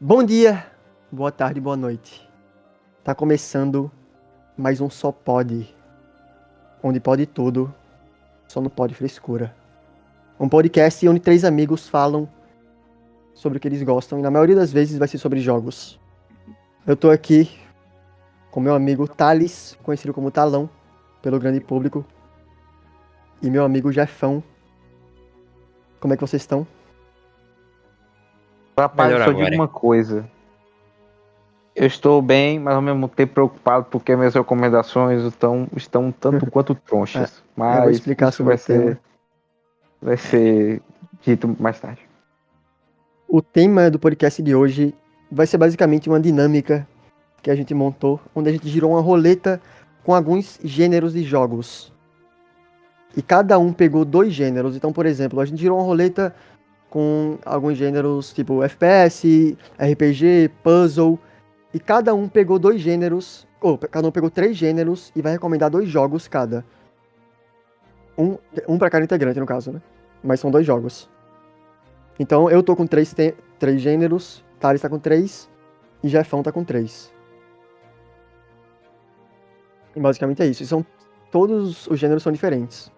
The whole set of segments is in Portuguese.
Bom dia, boa tarde, boa noite. Tá começando mais um Só Pode, onde pode tudo, só não pode frescura. Um podcast onde três amigos falam sobre o que eles gostam e na maioria das vezes vai ser sobre jogos. Eu tô aqui com meu amigo Thales, conhecido como Talão, pelo grande público, e meu amigo Jefão. Como é que vocês estão? Rapaz, eu Melhor só digo agora. uma coisa. Eu estou bem, mas ao mesmo tempo preocupado porque minhas recomendações estão tanto quanto É, tronchas. eu vou Mas explicar isso sobre o tema. vai ser dito mais tarde. O tema do podcast de hoje vai ser basicamente uma dinâmica que a gente montou, onde a gente girou uma roleta com alguns gêneros de jogos. E cada um pegou dois gêneros. Então, por exemplo, a gente girou uma roleta com alguns gêneros tipo FPS, RPG, puzzle. E cada um pegou dois gêneros. Ou cada um pegou três gêneros e vai recomendar dois jogos cada. Um para cada integrante, no caso, né? Mas são dois jogos. Então eu tô com três gêneros, Thales tá com três e Jefão tá com três. E basicamente é isso. E todos os gêneros são diferentes.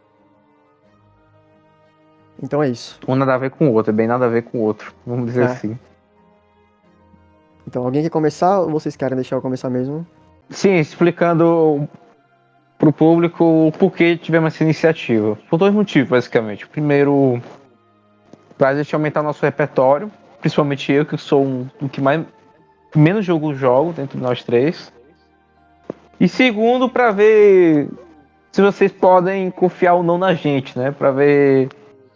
Então é isso. Um nada a ver com o outro, é bem nada a ver com o outro, vamos dizer É. assim. Então, alguém quer começar ou vocês querem deixar eu começar mesmo? Sim, explicando pro público o porquê tivemos essa iniciativa. Por dois motivos, basicamente. O primeiro, para a gente aumentar nosso repertório, principalmente eu, que sou um que menos jogo dentro de nós três. E segundo, para ver se vocês podem confiar ou não na gente, né? Para ver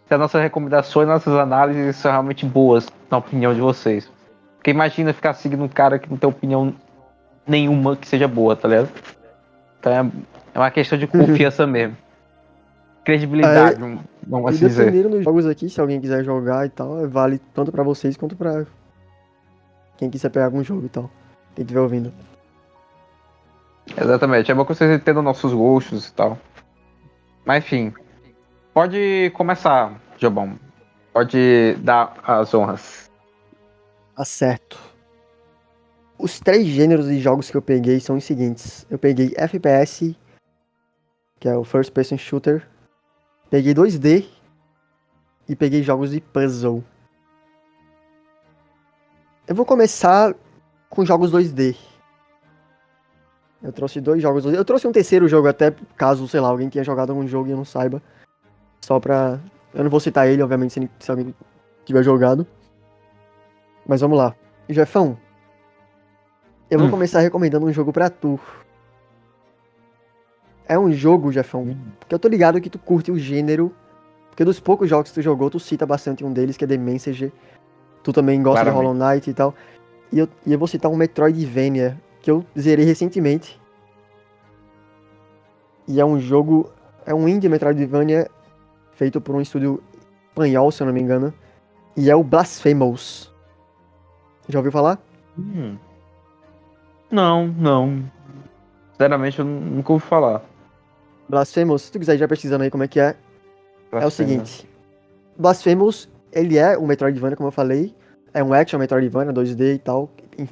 se as nossas recomendações, nossas análises são realmente boas, na opinião de vocês. Porque imagina ficar seguindo um cara que não tem opinião nenhuma que seja boa, tá ligado? Então é uma questão de confiança mesmo. É, Credibilidade, vamos e assim dizer. dependendo dos jogos aqui, se alguém quiser jogar e tal, vale tanto pra vocês quanto pra quem quiser pegar algum jogo e tal. Quem estiver ouvindo. Exatamente, é bom que vocês entendam nossos gostos e tal. Mas enfim, pode começar, Jobão. Pode dar as honras. Tá certo. Os três gêneros de jogos que eu peguei são os seguintes. Eu peguei FPS, que é o First Person Shooter. Peguei 2D e peguei jogos de puzzle. Eu vou começar com jogos 2D. Eu trouxe dois jogos 2D. Eu trouxe um terceiro jogo até, caso, sei lá, alguém tenha jogado algum jogo e eu não saiba. Só pra... Eu não vou citar ele, obviamente, se alguém tiver jogado. Mas vamos lá. Jefão, eu vou começar recomendando um jogo pra tu. É um jogo, Jefão, porque eu tô ligado que tu curte o gênero. Porque dos poucos jogos que tu jogou, tu cita bastante um deles, que é The Messenger. Tu também gosta de Hollow Claramente. Knight e tal. E eu vou citar um Metroidvania, que eu zerei recentemente. E é um jogo... É um indie Metroidvania feito por um estúdio espanhol, se eu não me engano. E é o Blasphemous. Já ouviu falar? Não. Sinceramente, eu nunca ouvi falar. Blasphemous, se tu quiser ir já pesquisando aí como é que é. É o Blasfêmia. seguinte. Blasphemous, ele é um Metroidvania, como eu falei. É um action Metroidvania, 2D e tal,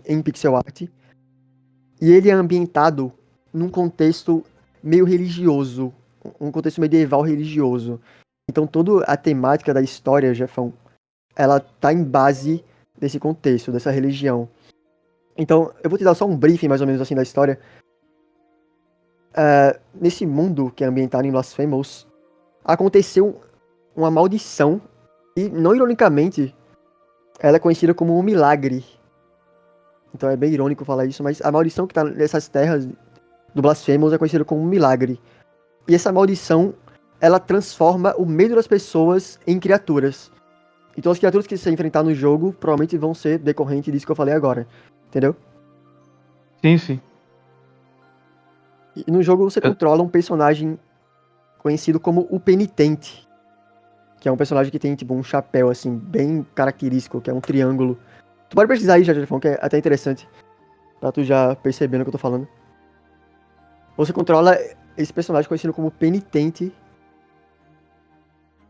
em pixel art. E ele é ambientado num contexto meio religioso. Um contexto medieval religioso. Então toda a temática da história, Jefão, ela tá em base desse contexto, dessa religião. Então, eu vou te dar só um briefing, mais ou menos assim, da história. Nesse mundo que é ambientado em Blasphemous, aconteceu uma maldição. E, não ironicamente, ela é conhecida como um milagre. Então é bem irônico falar isso, mas a maldição que tá nessas terras do Blasphemous é conhecida como um milagre. E essa maldição, ela transforma o medo das pessoas em criaturas. Então as criaturas que você enfrentar no jogo provavelmente vão ser decorrente disso que eu falei agora. Entendeu? Sim. E no jogo você Eu- controla um personagem conhecido como o Penitente. Que é um personagem que tem, tipo, um chapéu, assim, bem característico, que é um triângulo. Tu pode pesquisar aí, já, Jefão, que é até interessante. Pra tu já percebendo o que eu tô falando. Você controla esse personagem conhecido como Penitente.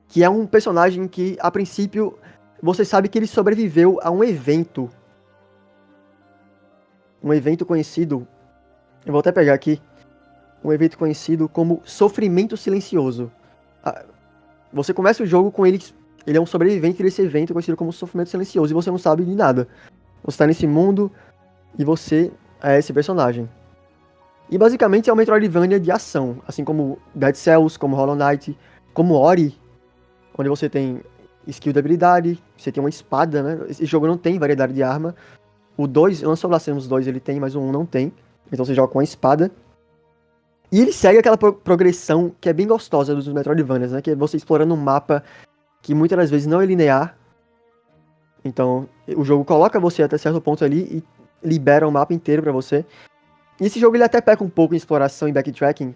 Que é um personagem que, a princípio, você sabe que ele sobreviveu a um evento um evento conhecido, eu vou até pegar aqui, um evento conhecido como Sofrimento Silencioso. Você começa o jogo com ele é um sobrevivente desse evento conhecido como Sofrimento Silencioso, e você não sabe de nada. Você tá nesse mundo e você é esse personagem. E basicamente é uma Metroidvania de ação, assim como Dead Cells, como Hollow Knight, como Ori, onde você tem skill de habilidade, você tem uma espada, né? Esse jogo não tem variedade de arma. O 2, lançou o Blasphemous 2, ele tem, mas o 1 não tem. Então você joga com a espada. E ele segue aquela progressão que é bem gostosa dos Metroidvanias, né? Que é você explorando um mapa que muitas das vezes não é linear. Então, o jogo coloca você até certo ponto ali e libera o mapa inteiro pra você. E esse jogo ele até peca um pouco em exploração e backtracking,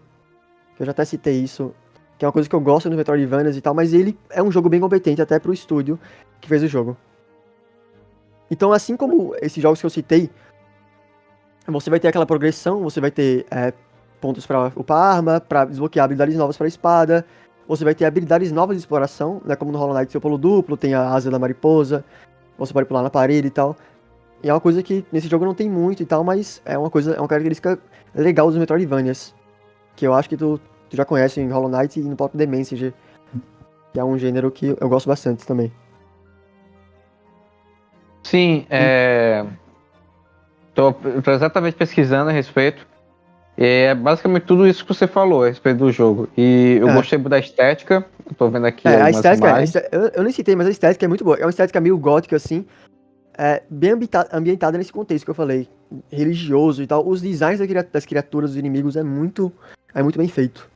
que eu já até citei isso, que é uma coisa que eu gosto no Metroidvanias e tal, mas ele é um jogo bem competente até pro estúdio que fez o jogo. Então, assim como esses jogos que eu citei, você vai ter aquela progressão, você vai ter pontos para upar arma, para desbloquear habilidades novas para espada, você vai ter habilidades novas de exploração, né, como no Hollow Knight, seu pulo duplo, tem a asa da mariposa, você pode pular na parede e tal. E é uma coisa que nesse jogo não tem muito e tal, mas é uma característica legal dos Metroidvanias, que eu acho que tu já conhece em Hollow Knight e no próprio The Messenger, que é um gênero que eu gosto bastante também. Sim, tô exatamente pesquisando a respeito. É basicamente tudo isso que você falou a respeito do jogo. E eu É, gostei muito da estética. Eu tô vendo aqui a algumas estética, imagens. eu nem citei, mas a estética é muito boa. É uma estética meio gótica, assim, bem ambientada nesse contexto que eu falei, religioso e tal. Os designs das criaturas, dos inimigos é muito bem feito.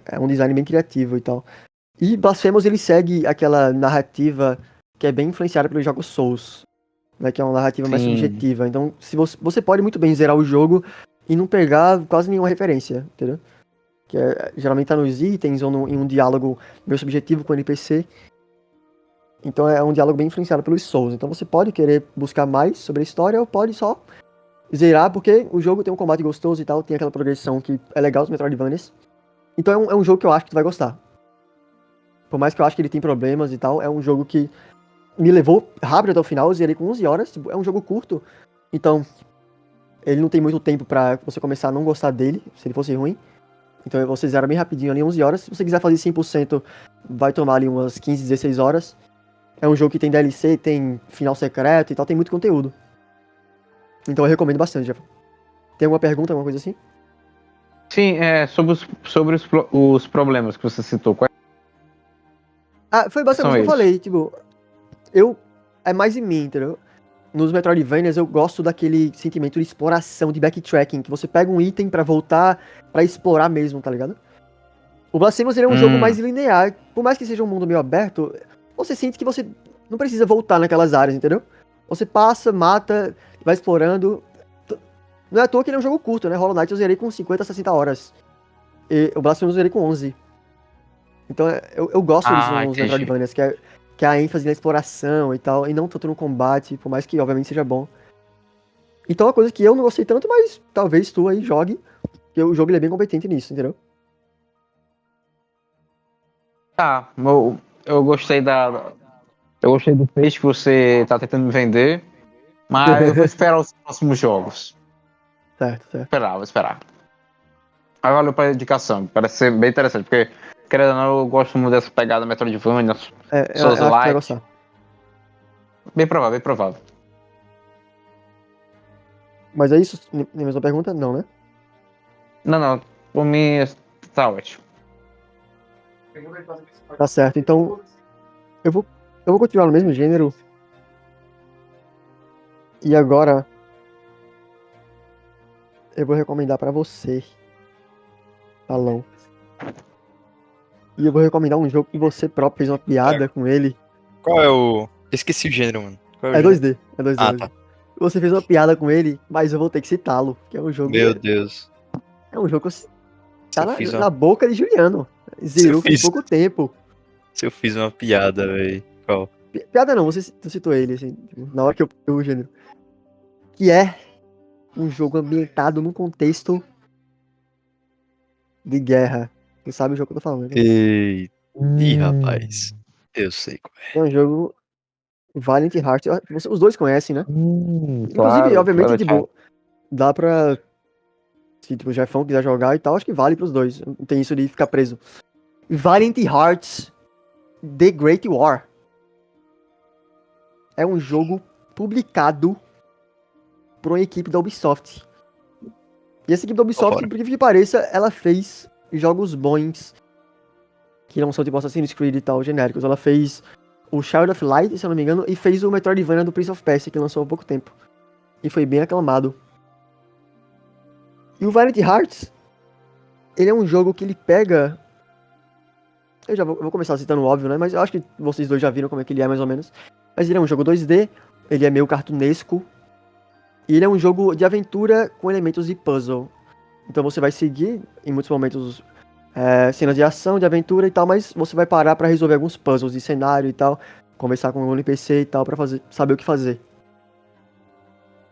É um design bem criativo e tal. E Blasphemous ele segue aquela narrativa que é bem influenciada pelos jogos Souls, né, que é uma narrativa mais Sim, subjetiva. Então, se você pode muito bem zerar o jogo e não pegar quase nenhuma referência, entendeu? Que geralmente tá nos itens ou em um diálogo meio subjetivo com o NPC. Então é um diálogo bem influenciado pelos Souls. Então você pode querer buscar mais sobre a história ou pode só zerar, porque o jogo tem um combate gostoso e tal, tem aquela progressão que é legal dos Metroidvanias. Então é um jogo que eu acho que tu vai gostar. Por mais que eu acho que ele tem problemas e tal, é um jogo que me levou rápido até o final, eu zerei com 11 horas, tipo, é um jogo curto, então ele não tem muito tempo pra você começar a não gostar dele, se ele fosse ruim. Então você zera bem rapidinho ali, 11 horas. Se você quiser fazer 100%, vai tomar ali umas 15, 16 horas. É um jogo que tem DLC, tem final secreto e tal, tem muito conteúdo. Então eu recomendo bastante, Jeff. Tem alguma pergunta, alguma coisa assim? sim, sobre os problemas que você citou. Quais Ah, foi basicamente são o que eu eles? falei, tipo, eu. É mais em mim, entendeu? Nos Metroidvanias eu gosto daquele sentimento de exploração, de backtracking, que você pega um item pra voltar pra explorar mesmo, tá ligado? O Blasphemous ele é um jogo mais Hum, linear, por mais que seja um mundo meio aberto, você sente que você não precisa voltar naquelas áreas, entendeu? Você passa, mata, vai explorando. Não é à toa que ele é um jogo curto, né? Hollow Knight eu zerei com 50, 60 horas. E o Blasphemous eu zerei com 11. Então eu gosto disso nos entendi. Metroidvanias, que é a ênfase na exploração e tal, e não tanto no combate, por mais que obviamente seja bom. Então é uma coisa que eu não gostei tanto, mas talvez tu aí jogue, porque o jogo ele é bem competente nisso, entendeu? Tá, eu gostei eu gostei do peixe que você tá tentando me vender, mas eu vou esperar os próximos jogos. Certo, certo. Vou esperar. Mas valeu pela indicação, parece ser bem interessante, porque, querendo ou não, eu gosto muito dessa pegada Metroidvania, Eu acho que tu vai Souls-like. gostar. Bem provável, bem provável. Mas é isso? Minha mesma pergunta? Não, né? Não, não, por mim tá ótimo. Tá certo. Então, eu vou, eu vou continuar no mesmo gênero. E agora, eu vou recomendar pra você, Alão. E eu vou recomendar um jogo que você próprio fez uma É, piada com ele. qual é o. Esqueci o gênero, mano. Qual é o É gênero? 2D, é 2D, é Ah, 2D. tá. Você fez uma piada com ele, mas eu vou ter que citá-lo. Que é um jogo. Meu Deus. É um jogo que Se tá eu fiz uma. na boca de Juliano. Se eu Zerou faz fiz. pouco tempo. Se eu fiz uma piada, velho. Qual? Piada não, tu citou ele, assim, tipo, na hora que eu o gênero. Que é um jogo ambientado num contexto de guerra. Você sabe o jogo que eu tô falando, né? Ei. Ih, Hum. rapaz. Eu sei qual É é. um jogo. Valiant Hearts, os dois conhecem, né? Inclusive, Claro, obviamente, claro, tipo, dá pra. Se tipo, o Jefão quiser jogar e tal, acho que vale pros dois. Não tem isso de ficar preso. Valiant Hearts The Great War é um jogo publicado por uma equipe da Ubisoft. E essa equipe da Tô Ubisoft, fora. por que pareça, ela fez jogos bons que não são tipo Assassin's Creed e tal, genéricos. Ela fez o Child of Light, se eu não me engano, e fez o Metroidvania do Prince of Persia, que lançou há pouco tempo. E foi bem aclamado. E o Valiant Hearts, ele é um jogo que ele pega. Eu vou começar citando o óbvio, né? Mas eu acho que vocês dois já viram como é que ele é, mais ou menos. Mas ele é um jogo 2D, ele é meio cartunesco. E ele é um jogo de aventura com elementos de puzzle. Então você vai seguir, em muitos momentos, cenas de ação, de aventura e tal, mas você vai parar pra resolver alguns puzzles de cenário e tal, conversar com o NPC e tal, pra saber o que fazer.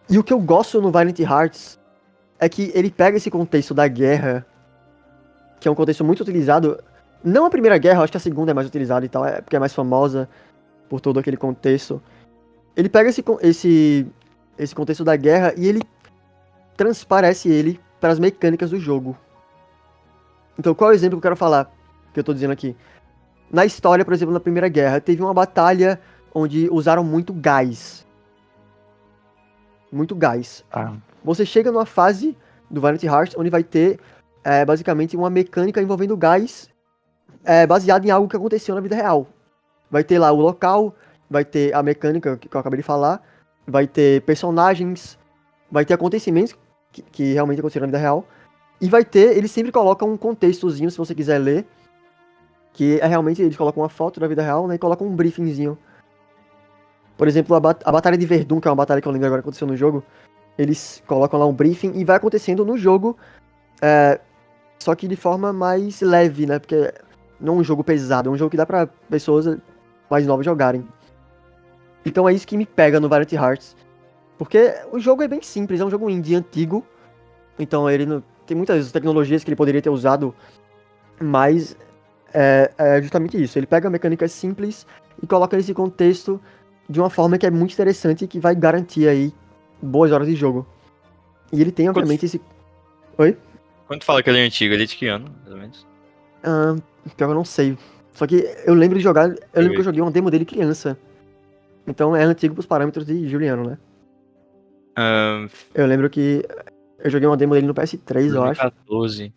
E o que eu gosto no Valiant Hearts é que ele pega esse contexto da guerra, que é um contexto muito utilizado. Não a Primeira Guerra, acho que a Segunda é mais utilizada e tal, porque é mais famosa por todo aquele contexto. Ele pega esse contexto da guerra e ele transparece ele para as mecânicas do jogo. Então, qual é o exemplo que eu quero falar? Que eu tô dizendo aqui. Na história, por exemplo, na Primeira Guerra, teve uma batalha onde usaram muito gás. Muito gás. Ah, Você chega numa fase do Valiant Hearts onde vai ter basicamente uma mecânica envolvendo gás baseada em algo que aconteceu na vida real. Vai ter lá o local, vai ter a mecânica que eu acabei de falar, vai ter personagens, vai ter acontecimentos que realmente aconteceram na vida real. E vai ter, eles sempre colocam um contextozinho, se você quiser ler, que é realmente, eles colocam uma foto da vida real, né, e colocam um briefingzinho. Por exemplo, a Batalha de Verdun, que é uma batalha que eu lembro agora que aconteceu no jogo, eles colocam lá um briefing e vai acontecendo no jogo, só que de forma mais leve, né, porque não é um jogo pesado, é um jogo que dá pra pessoas mais novas jogarem. Então é isso que me pega no Valiant Hearts. Porque o jogo é bem simples, é um jogo indie antigo, então ele não, tem muitas tecnologias que ele poderia ter usado, mas é justamente isso. Ele pega mecânicas simples e coloca nesse contexto de uma forma que é muito interessante e que vai garantir aí boas horas de jogo. E ele tem, obviamente, esse. Oi? Quando tu fala que ele é antigo, ele é de que ano, mais ou menos? Ah, pior que eu não sei. Só que eu lembro de jogar. Eu lembro que eu joguei uma demo dele criança. Então é antigo pros parâmetros de Juliano, né? Ahn, Eu lembro que eu joguei uma demo dele no PS3, eu acho. 2014.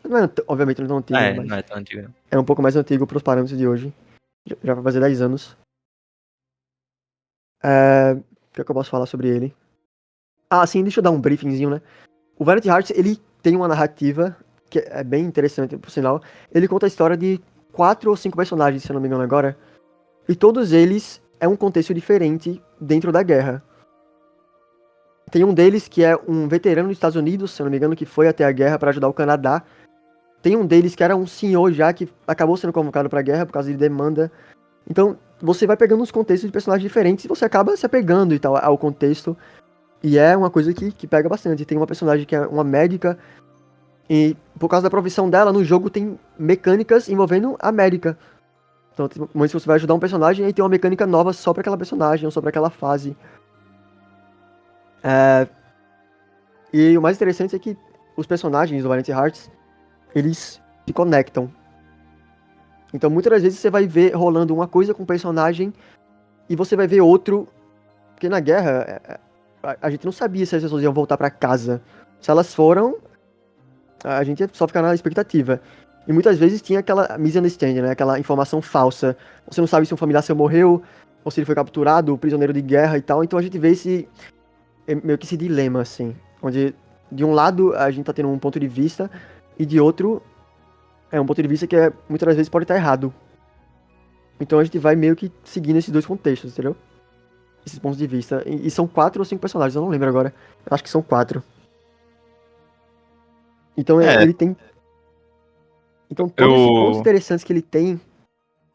Não é, obviamente não é tão antigo, né? Não Mas é tão antigo. Não. é um pouco mais antigo pros parâmetros de hoje. Já vai fazer 10 anos. O que é que eu posso falar sobre ele? Ah, sim, deixa eu dar um briefingzinho, né? O Valiant Hearts, ele tem uma narrativa que é bem interessante, por sinal. Ele conta a história de 4 ou 5 personagens, se eu não me engano agora. E todos eles é um contexto diferente dentro da guerra. Tem um deles que é um veterano dos Estados Unidos, se eu não me engano, que foi até a guerra para ajudar o Canadá. Tem um deles que era um senhor já que acabou sendo convocado para a guerra por causa de demanda. Então, você vai pegando uns contextos de personagens diferentes e você acaba se apegando e tal ao contexto. E é uma coisa que pega bastante. Tem uma personagem que é uma médica e por causa da profissão dela, no jogo tem mecânicas envolvendo a médica. Então, tem momentos que você vai ajudar um personagem e tem uma mecânica nova só pra aquela personagem ou só pra aquela fase. E o mais interessante é que os personagens do Valiant Hearts, eles se conectam. Então, muitas das vezes você vai ver rolando uma coisa com o personagem e você vai ver outro. Porque na guerra, a gente não sabia se as pessoas iam voltar pra casa. Se elas foram, a gente ia só ficar na expectativa. E muitas vezes tinha aquela misunderstanding, né? Aquela informação falsa. Você não sabe se um familiar seu morreu, ou se ele foi capturado, prisioneiro de guerra e tal. Então a gente vê meio que esse dilema, assim. Onde, de um lado, a gente tá tendo um ponto de vista, e de outro, é um ponto de vista que muitas das vezes pode estar errado. Então a gente vai meio que seguindo esses dois contextos, entendeu? Esses pontos de vista. E são 4 ou 5 personagens, eu não lembro agora. Eu acho que são 4. Então É, ele tem. Então todos esses pontos eu. interessantes que ele tem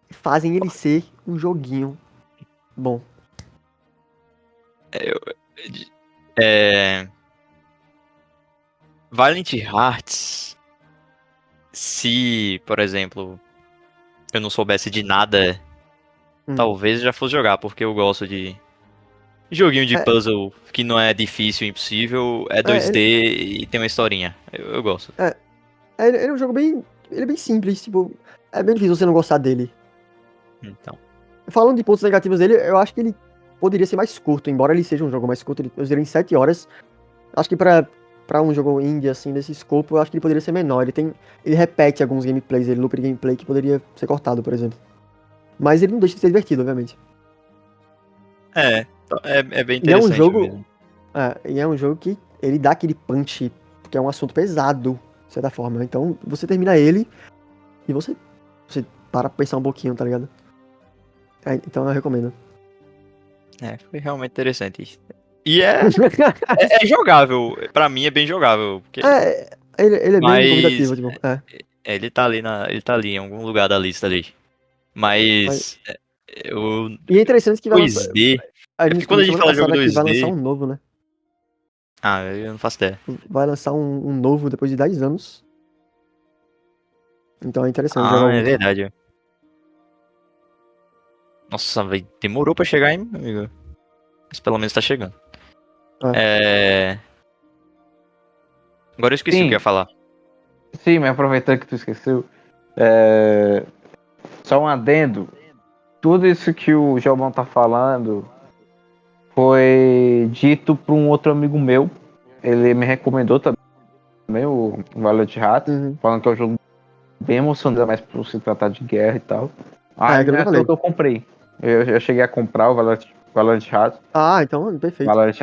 fazem ele ser um joguinho bom. eu é, Valiant Hearts, se, por exemplo, eu não soubesse de nada talvez já fosse jogar, porque eu gosto de joguinho de É, puzzle que não é difícil, impossível, é é, 2D ele, e tem uma historinha. Eu gosto. é, ele é um jogo bem. Ele é bem simples, tipo. É bem difícil você não gostar dele. Então. Falando de pontos negativos dele, eu acho que ele poderia ser mais curto, embora ele seja um jogo mais curto, eu zerei em 7 horas. Acho que pra um jogo indie, assim, desse escopo, eu acho que ele poderia ser menor. Ele repete alguns gameplays, ele loop de gameplay que poderia ser cortado, por exemplo. Mas ele não deixa de ser divertido, obviamente. É bem E é um interessante jogo, mesmo. e é um jogo que ele dá aquele punch, porque é um assunto pesado, de certa forma. Então, você termina ele e você para pra pensar um pouquinho, tá ligado? Então eu recomendo. Foi realmente interessante. E é jogável. Pra mim é bem jogável. Ele é bem Mas convidativo, tipo, ele tá ali em algum lugar da lista ali. mas- Mas eu E é interessante que vai lançar. 2D. A É gente porque quando descobriu a gente semana fala de jogo passada que vai lançar 2D. um novo, né? Ah, eu não faço ideia. Vai lançar um novo depois de 10 anos. Então é interessante jogar Ah, o é outro. verdade. Nossa, velho, demorou pra chegar, hein, meu amigo? Mas pelo menos tá chegando. É. É... Agora eu esqueci o que eu ia Sim, falar. sim, mas aproveitando que tu esqueceu, é, só um adendo. Tudo isso que o Jobão tá falando foi dito por um outro amigo meu. Ele me recomendou também o Valiant Hearts, Uhum. falando que é um jogo bem emocionante, mais por se tratar de guerra e tal. É Aí aquilo não que eu é só falei. que eu comprei. Eu cheguei a comprar o Valiant Hearts, Ah, então, perfeito. Valiant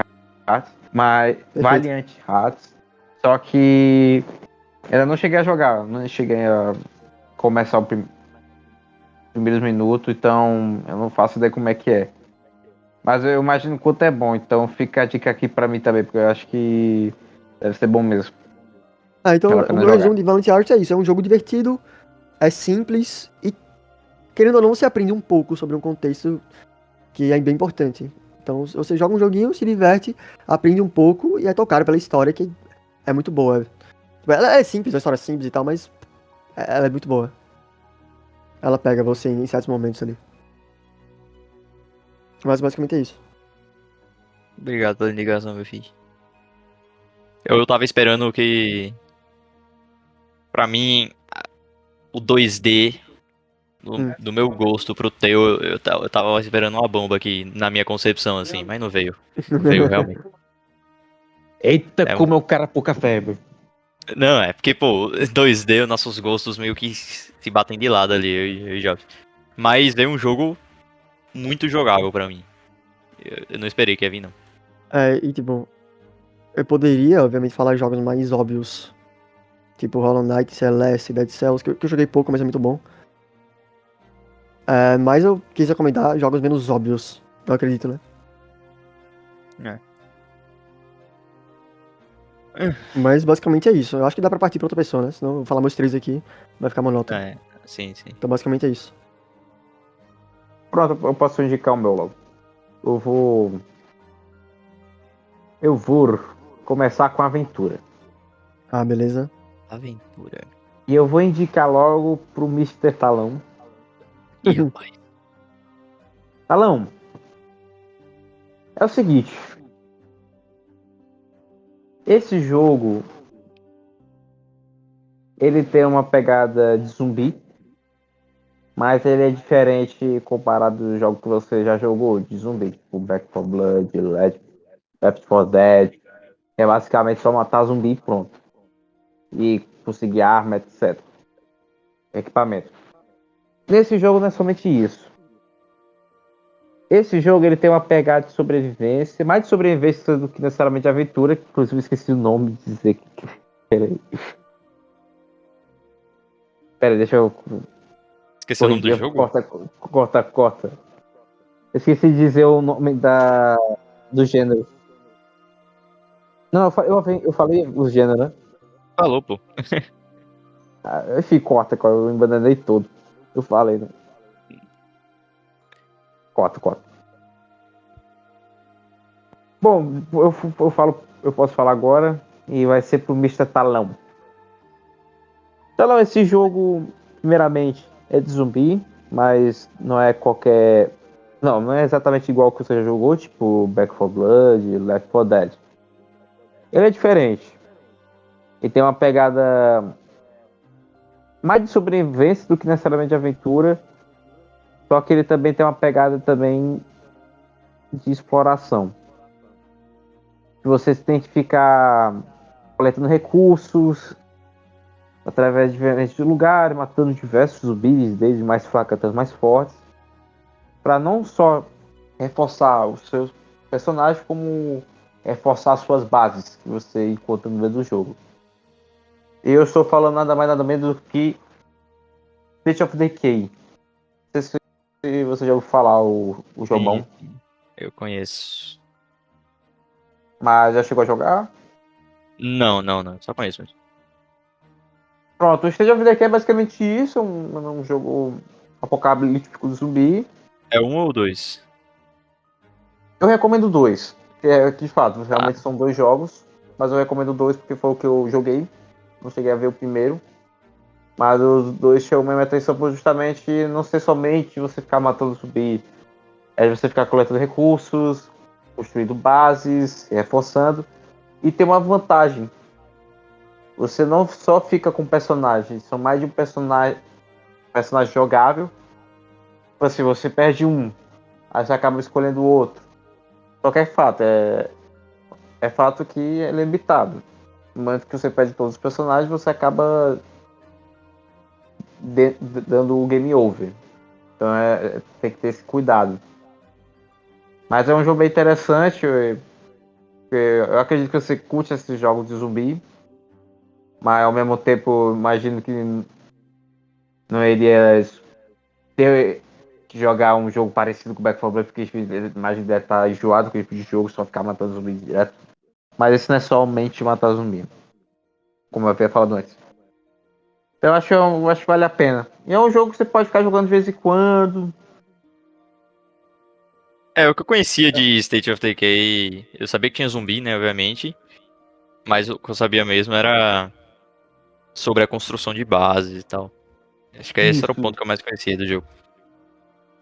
Hearts, mas Perfeito. Valiant Hearts. Só que ainda não cheguei a jogar, não cheguei a começar os primeiros minutos, então eu não faço ideia como é que é. Mas eu imagino o quanto é bom, então fica a dica aqui pra mim também, porque eu acho que deve ser bom mesmo. Então, Vale a o pena meu resumo jogar. de Valiant Hearts é isso. É um jogo divertido, é simples e, querendo ou não, você aprende um pouco sobre um contexto que é bem importante. Então, se você joga um joguinho, se diverte, aprende um pouco e é tocado pela história, que é muito boa. Ela é simples, a história é simples e tal, mas ela é muito boa. Ela pega você em certos momentos ali. Mas basicamente é isso. Obrigado pela indicação, meu filho. Eu tava esperando que, pra mim, o 2D Hum. do meu gosto pro teu, eu tava esperando uma bomba aqui na minha concepção, assim, mas não veio. Não veio realmente. Eita, É como é o cara pouca febre. Não, é porque, pô, 2D, os nossos gostos meio que se batem de lado ali, eu e Jobs. Mas veio um jogo muito jogável pra mim. Eu não esperei que ia vir, não. E tipo, eu poderia, obviamente, falar de jogos mais óbvios, tipo Hollow Knight, Celeste, Dead Cells, que eu joguei pouco, mas é muito bom. Mas eu quis recomendar jogos menos óbvios, eu acredito, né? É. Mas basicamente é isso. Eu acho que dá pra partir pra outra pessoa, né? Senão eu vou falar meus três aqui, vai ficar monótono. É, sim, sim. Então basicamente é isso. Pronto, eu posso indicar o meu logo. Eu vou. Eu vou começar com a aventura. Ah, beleza. Aventura. E eu vou indicar logo pro Mister Talão. Ih, rapaz. Talão, é o seguinte. Esse jogo, ele tem uma pegada de zumbi, mas ele é diferente comparado dos jogos que você já jogou de zumbi, tipo Back 4 Blood, Left 4 Dead. É basicamente só matar zumbi e pronto. E conseguir arma, etc. Equipamento. Nesse jogo não é somente isso. Esse jogo ele tem uma pegada de sobrevivência, mais de sobrevivência do que necessariamente aventura, que inclusive eu esqueci o nome de dizer. Peraí. Peraí, deixa eu Esqueceu o nome do corrigir. jogo? Corta. Eu esqueci de dizer o nome do gênero. Não, eu falei o gênero, né? Falou, pô. Enfim, corta, eu embananei todo. Eu falei, né? Corta. Bom, eu posso falar agora e vai ser pro Mister Talão. Talão, esse jogo, primeiramente, é de zumbi. mas não é qualquer... Não é exatamente igual que você já jogou, tipo Back 4 Blood, Left 4 Dead. Ele é diferente. Ele tem uma pegada mais de sobrevivência do que necessariamente de aventura. Só que ele também tem uma pegada também de exploração. Você tem que ficar coletando recursos através de diferentes lugares, matando diversos zumbis, desde mais fracos até os mais fortes, para não só reforçar os seus personagens, como reforçar as suas bases que você encontra no meio do jogo. E eu estou falando nada mais nada menos do que State of Decay. Não sei se você já ouviu falar o jogão, Eu conheço. mas já chegou a jogar? Não. Só conheço mesmo. Pronto, o State of Decay é basicamente isso, um jogo apocalíptico de zumbi. É um ou dois? Eu recomendo dois, que de fato realmente Ah, são dois jogos, mas eu recomendo dois porque foi o que eu joguei. Não cheguei a ver o primeiro, mas os dois chamam minha atenção por justamente não ser somente você ficar matando zumbi, é você ficar coletando recursos, construindo bases, reforçando, e tem uma vantagem. Você não só fica com personagens, são mais de um personagem jogável. Tipo assim, você perde um, aí você acaba escolhendo o outro. Só que é fato, é fato que é limitado. No momento que você perde todos os personagens, você acaba dando o game over. Então tem que ter esse cuidado. Mas é um jogo bem interessante. Eu acredito que você curte esses jogos de zumbi. Mas ao mesmo tempo, imagino que não iria ter que jogar um jogo parecido com o Back 4 Blood, porque imagino que deve estar enjoado com esse tipo de jogo, só ficar matando zumbi direto. Mas esse não é somente matar zumbi, como eu havia falado antes. Então eu acho que vale a pena. E é um jogo que você pode ficar jogando de vez em quando. o que eu conhecia de State of Decay, eu sabia que tinha zumbi, né, obviamente. Mas o que eu sabia mesmo era sobre a construção de bases e tal. Acho que esse era o ponto Isso. que eu mais conhecia do jogo.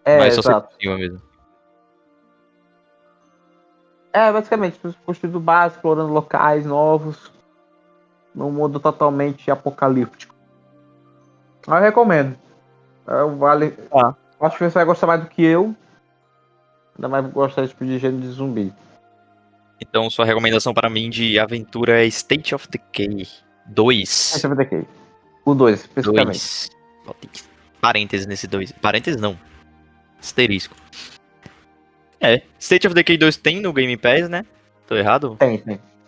É, Mas só sei por exato. cima mesmo. É, basicamente, você construindo base, explorando locais novos, num mundo totalmente apocalíptico. Eu recomendo. Vale. Ah. Acho que você vai gostar mais do que eu. Ainda mais gostar desse tipo de gênero de zumbi. Então, sua recomendação para mim de aventura é State of Decay Esse 2. é o daqui. O 2, especificamente. 2. Botei parênteses nesse 2. Parênteses não. Asterisco. State of Decay 2 tem no Game Pass, né? Tô errado? Tem.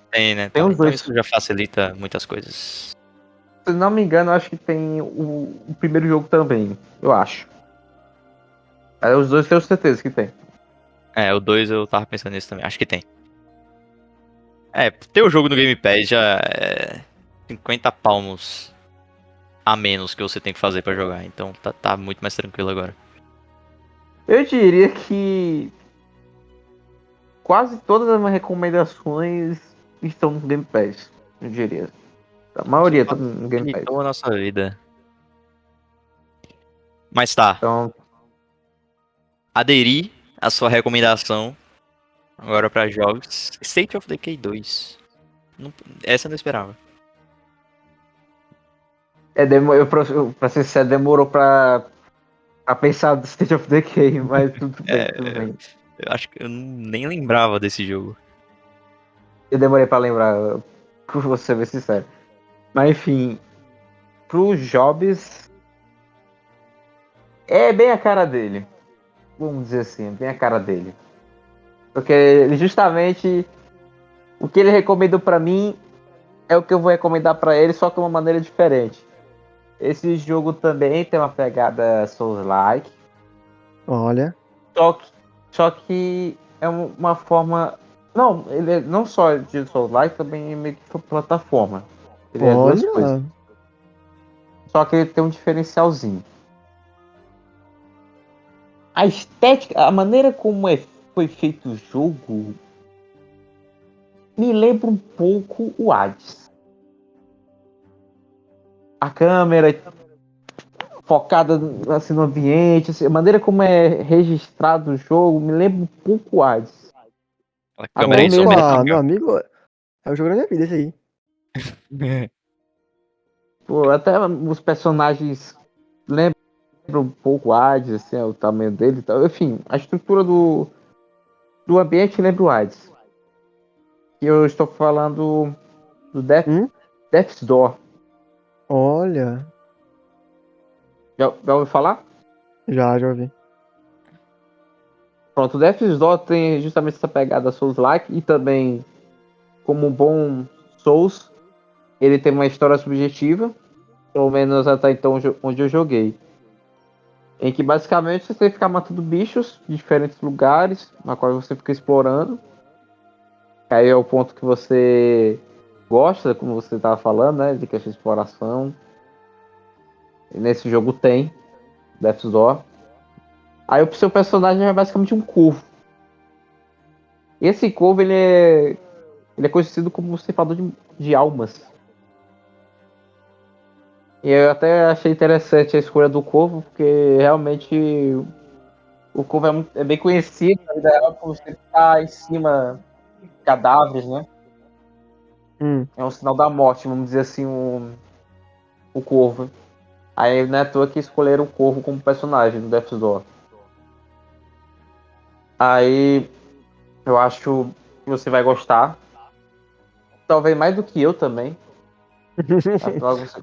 Tem, né? Tem Tá. os Então dois. isso já facilita muitas coisas. Se não me engano, eu acho que tem o primeiro jogo também. Eu acho. Os dois tenho certeza que tem. O 2 eu tava pensando nisso também. Acho que tem. Ter o jogo no Game Pass já é 50 palmos a menos que você tem que fazer pra jogar. Então tá muito mais tranquilo agora. Eu diria que quase todas as minhas recomendações estão no Game Pass. Eu diria. A maioria tá no Game Pass. Facilitou a nossa vida. Mas tá. Então, Aderi a sua recomendação agora pra jogos. State of Decay 2. Essa eu não esperava. pra ser sincero, demorou pra pensar do State of Decay, mas tudo bem, tudo bem. Eu acho que eu nem lembrava desse jogo. Eu demorei pra lembrar, por você ser sincero. Mas enfim, pro Jobs, é bem a cara dele. Vamos dizer assim, bem a cara dele. Porque ele justamente o que ele recomendou pra mim é o que eu vou recomendar pra ele, só que de uma maneira diferente. Esse jogo também tem uma pegada Souls-like, Olha, só que é uma forma. Não, ele é não só de Souls-like, também é meio que plataforma. Ele é duas coisas. olha. Só que ele tem um diferencialzinho. A estética, a maneira como foi feito o jogo me lembra um pouco o Hades. A câmera, focada assim, no ambiente, assim, a maneira como é registrado o jogo me lembra um pouco Hades. A A câmera cor mesmo Opa, isométrica. meu amigo, é o jogo da minha vida esse aí. Pô, até os personagens lembram um pouco Hades, assim, o tamanho dele e tal. Enfim, a estrutura do ambiente lembra o Hades. E eu estou falando do Death's Door. Olha, Já ouviu falar? já ouvi. Pronto, o Death's Door tem justamente essa pegada Souls-like e também, como um bom Souls, ele tem uma história subjetiva, pelo menos até então onde eu joguei. Em que basicamente você tem que ficar matando bichos de diferentes lugares, na qual você fica explorando. Aí é o ponto que você gosta, como você estava falando, né? De questão de exploração. E nesse jogo tem Death's Door. Aí o seu personagem é basicamente um corvo. Esse corvo ele é conhecido como o ceifador de almas. E eu até achei interessante a escolha do corvo, porque realmente o corvo é bem conhecido na vida real por você ficar em cima de cadáveres, né? É um sinal da morte, vamos dizer assim, o corvo. Aí não é à toa que escolheram o corvo como personagem do Death's Door. Aí eu acho que você vai gostar. Talvez mais do que eu também. Afinal, você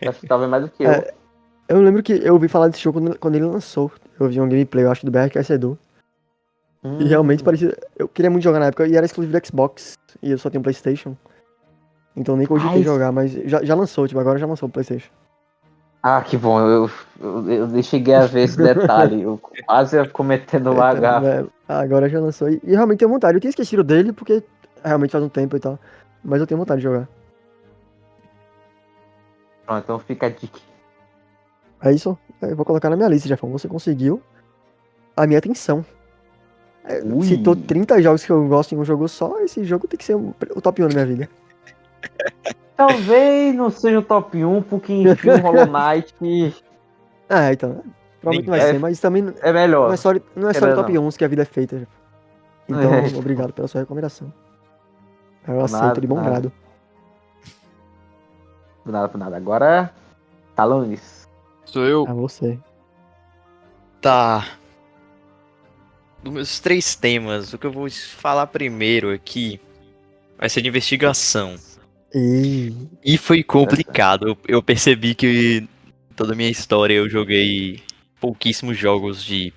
acho que talvez mais do que eu. É, eu lembro que eu ouvi falar desse jogo quando ele lançou. Eu vi um gameplay, eu acho, do BRKS Edu. E realmente parecia. Eu queria muito jogar na época e era exclusivo do Xbox. E eu só tenho PlayStation. Então nem cogitei Ai, jogar, mas já lançou, tipo, agora já lançou o PlayStation. ah, que bom. Eu cheguei a ver esse detalhe. Eu quase ia cometendo uma Então, gafe. agora já lançou. E realmente tenho vontade. Eu tinha esquecido dele porque realmente faz um tempo e tal. Mas eu tenho vontade de jogar. Pronto, então fica a dica. É isso. Eu vou colocar na minha lista, Jefão. Você conseguiu a minha atenção. Citou Ui. 30 jogos que eu gosto em um jogo só. Esse jogo tem que ser o top 1 da minha vida. Talvez não seja o top 1, porque enfim o Hollow Knight Então. Provavelmente não vai Nem ser, mas também é melhor. não é só de Querendo top não. 1 que a vida é feita. Então, obrigado pela sua recomendação. Eu aceito Nada, de bom nada, grado. nada. Agora, Talones. Sou eu. A você. Tá. Dos meus 3 temas, o que eu vou falar primeiro aqui vai ser de investigação. E E foi complicado. Eu percebi que toda a minha história eu joguei pouquíssimos jogos de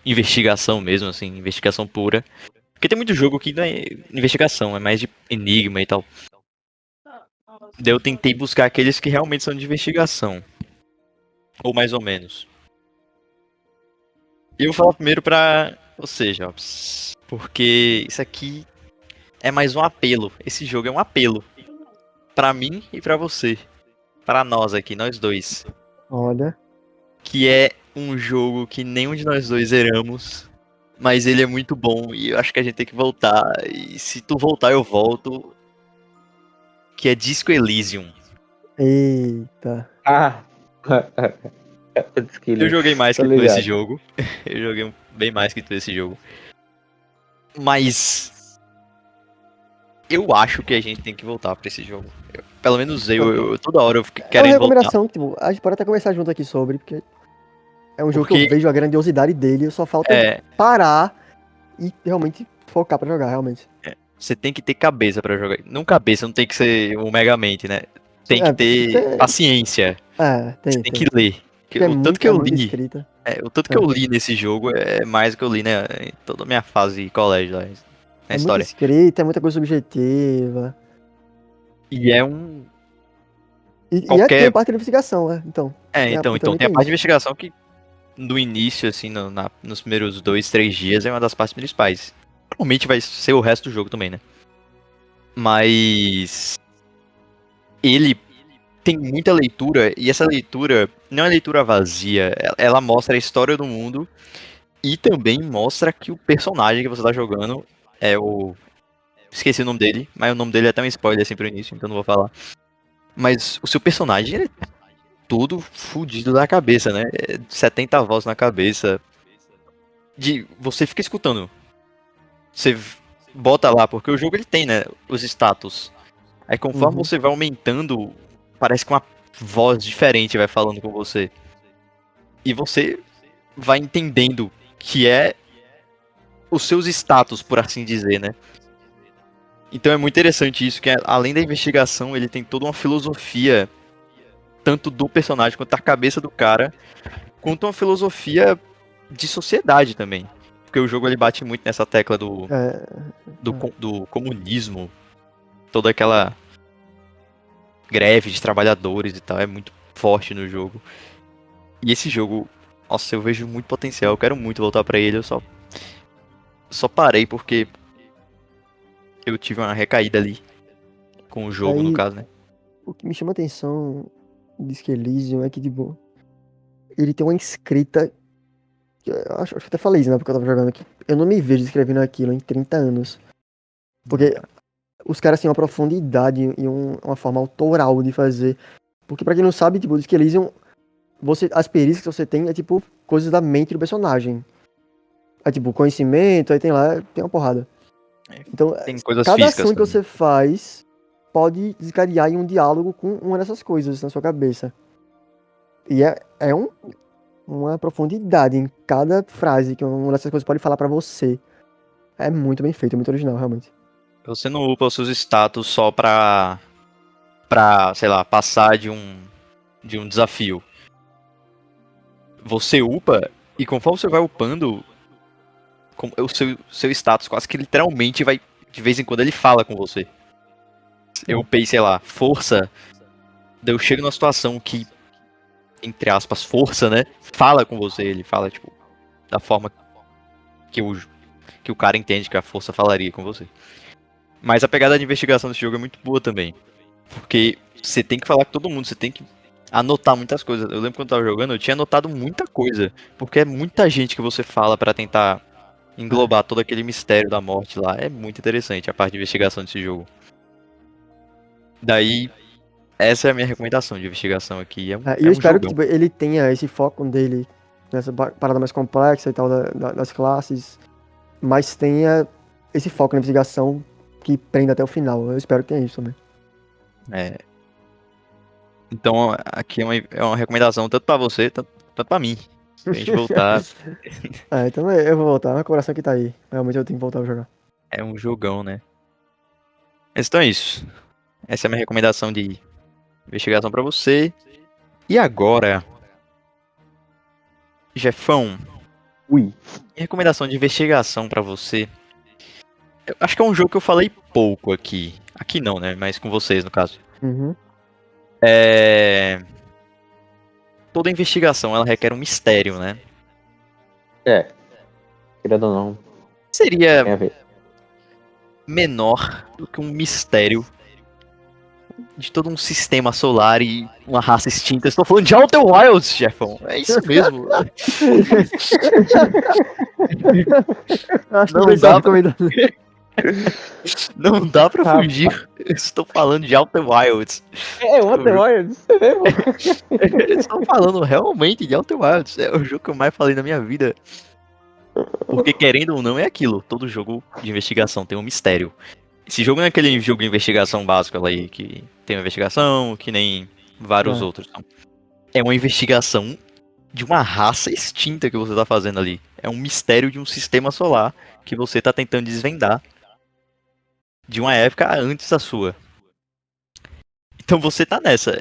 investigação mesmo, assim, investigação pura. Porque tem muito jogo que não é investigação, é mais de enigma e tal. Daí eu tentei buscar aqueles que realmente são de investigação. Ou mais ou menos. E eu vou falar primeiro pra você, Jobs. Porque isso aqui é mais um apelo. Esse jogo é um apelo. Pra mim e pra você. Pra nós aqui, nós dois. olha. Que é um jogo que nenhum de nós dois zeramos. Mas ele é muito bom e eu acho que a gente tem que voltar. E se tu voltar, eu volto. Que é Disco Elysium. Eita. Ah, Eu joguei mais tô que tu esse ligado. jogo. Eu joguei bem mais que tu esse jogo. Mas eu acho que a gente tem que voltar pra esse jogo. Pelo menos toda hora eu fico É uma querendo voltar. recomendação que, tipo, a gente pode até conversar junto aqui sobre, porque é um jogo que eu Porque vejo a grandiosidade dele, só falta parar e realmente focar pra jogar, realmente. você tem que ter cabeça pra jogar. Não cabeça, não tem que ser o Megamente, né? Tem que Precisa ter ter. paciência. Tem, Você tem tem. que ler. Porque O tanto que eu muita li, escrita. o tanto que eu li nesse jogo é mais do que eu li, né, em toda a minha fase de colégio lá, na É muita história. escrita, é muita coisa subjetiva. E é um Tem qualquer. parte de investigação, né? Então. Então Também tem a tem parte de isso. investigação que no início, assim, nos primeiros 2, 3 dias é uma das partes principais. Provavelmente vai ser o resto do jogo também, né? Mas ele tem muita leitura, e essa leitura não é leitura vazia, ela mostra a história do mundo e também mostra que o personagem que você tá jogando é o. Esqueci o nome dele, mas o nome dele é até um spoiler assim pro início, então não vou falar. Mas o seu personagem ele é todo fudido da cabeça, né? 70 vozes na cabeça. Você fica escutando. Você bota lá, porque o jogo ele tem, né? Os status. Aí conforme você vai aumentando, parece que uma voz diferente vai falando com você. E você vai entendendo que é os seus status, por assim dizer, né? Então é muito interessante isso, que além da investigação, ele tem toda uma filosofia, tanto do personagem quanto da cabeça do cara, quanto uma filosofia de sociedade também. Porque o jogo ele bate muito nessa tecla do comunismo, toda aquela greve de trabalhadores e tal, é muito forte no jogo. E esse jogo, nossa, eu vejo muito potencial, eu quero muito voltar pra ele, eu só parei porque eu tive uma recaída ali com o jogo, no Aí, caso, né? o que me chama a atenção de Disco Elysium é que, tipo, ele tem uma escrita. Eu acho que até falei isso na época que eu tava jogando aqui. Eu não me vejo escrevendo aquilo em 30 anos. Porque os caras têm uma profundidade e uma forma autoral de fazer. Porque pra quem não sabe, tipo, o Disco Elysium, as perícias que você tem é tipo coisas da mente do personagem. É tipo conhecimento, aí tem uma porrada. Então, Tem coisas cada físicas ação que também. você faz pode desencadear em um diálogo com uma dessas coisas na sua cabeça. E uma profundidade em cada frase que uma dessas coisas pode falar pra você. É muito bem feito, é muito original, realmente. Você não upa os seus status só pra, sei lá, passar de um desafio. Você upa, e conforme você vai upando, o seu status quase que literalmente vai, de vez em quando ele fala com você. Eu upei, sei lá, força, daí eu chego numa situação que, entre aspas, força, né, fala com você, ele fala, tipo, da forma que o cara entende que a força falaria com você. Mas a pegada de investigação desse jogo é muito boa também. Porque você tem que falar com todo mundo, você tem que anotar muitas coisas. Eu lembro quando eu tava jogando, eu tinha anotado muita coisa. Porque é muita gente que você fala pra tentar englobar todo aquele mistério da morte lá. É muito interessante a parte de investigação desse jogo. Daí, essa é a minha recomendação de investigação aqui. E É eu um espero que jogão. tipo, ele tenha esse foco dele nessa parada mais complexa e tal das classes, mas tenha esse foco na investigação que prenda até o final. Eu espero que tenha isso também. É. Então, aqui é uma recomendação tanto pra você, tanto pra mim. Pra gente voltar. Então eu vou voltar, meu coração que tá aí. Realmente eu tenho que voltar a jogar. É um jogão, né? Mas então é isso. Essa é a minha recomendação de investigação pra você. E agora, Jefão, Ui. minha recomendação de investigação pra você. Eu acho que é um jogo que eu falei pouco aqui. Aqui não, né? Mas com vocês, no caso. Uhum. É... Toda investigação, ela requer um mistério, né? Querendo ou não, Seria tem a ver. menor do que um mistério de todo um sistema solar e uma raça extinta. Estou falando de Outer Wilds, Jefão. É isso mesmo. Acho que Não foi só dá recomendado. Não dá pra fugir. Eu estou falando de Outer Wilds. Outer Wilds, mesmo? Eu estou falando realmente de Outer Wilds. É o jogo que eu mais falei na minha vida. Porque querendo ou não é aquilo. Todo jogo de investigação tem um mistério. Esse jogo não é aquele jogo de investigação básico ali que tem uma investigação, que nem vários É. outros. Não. É uma investigação de uma raça extinta que você tá fazendo ali. É um mistério de um sistema solar que você tá tentando desvendar de uma época antes da sua. Então você tá nessa.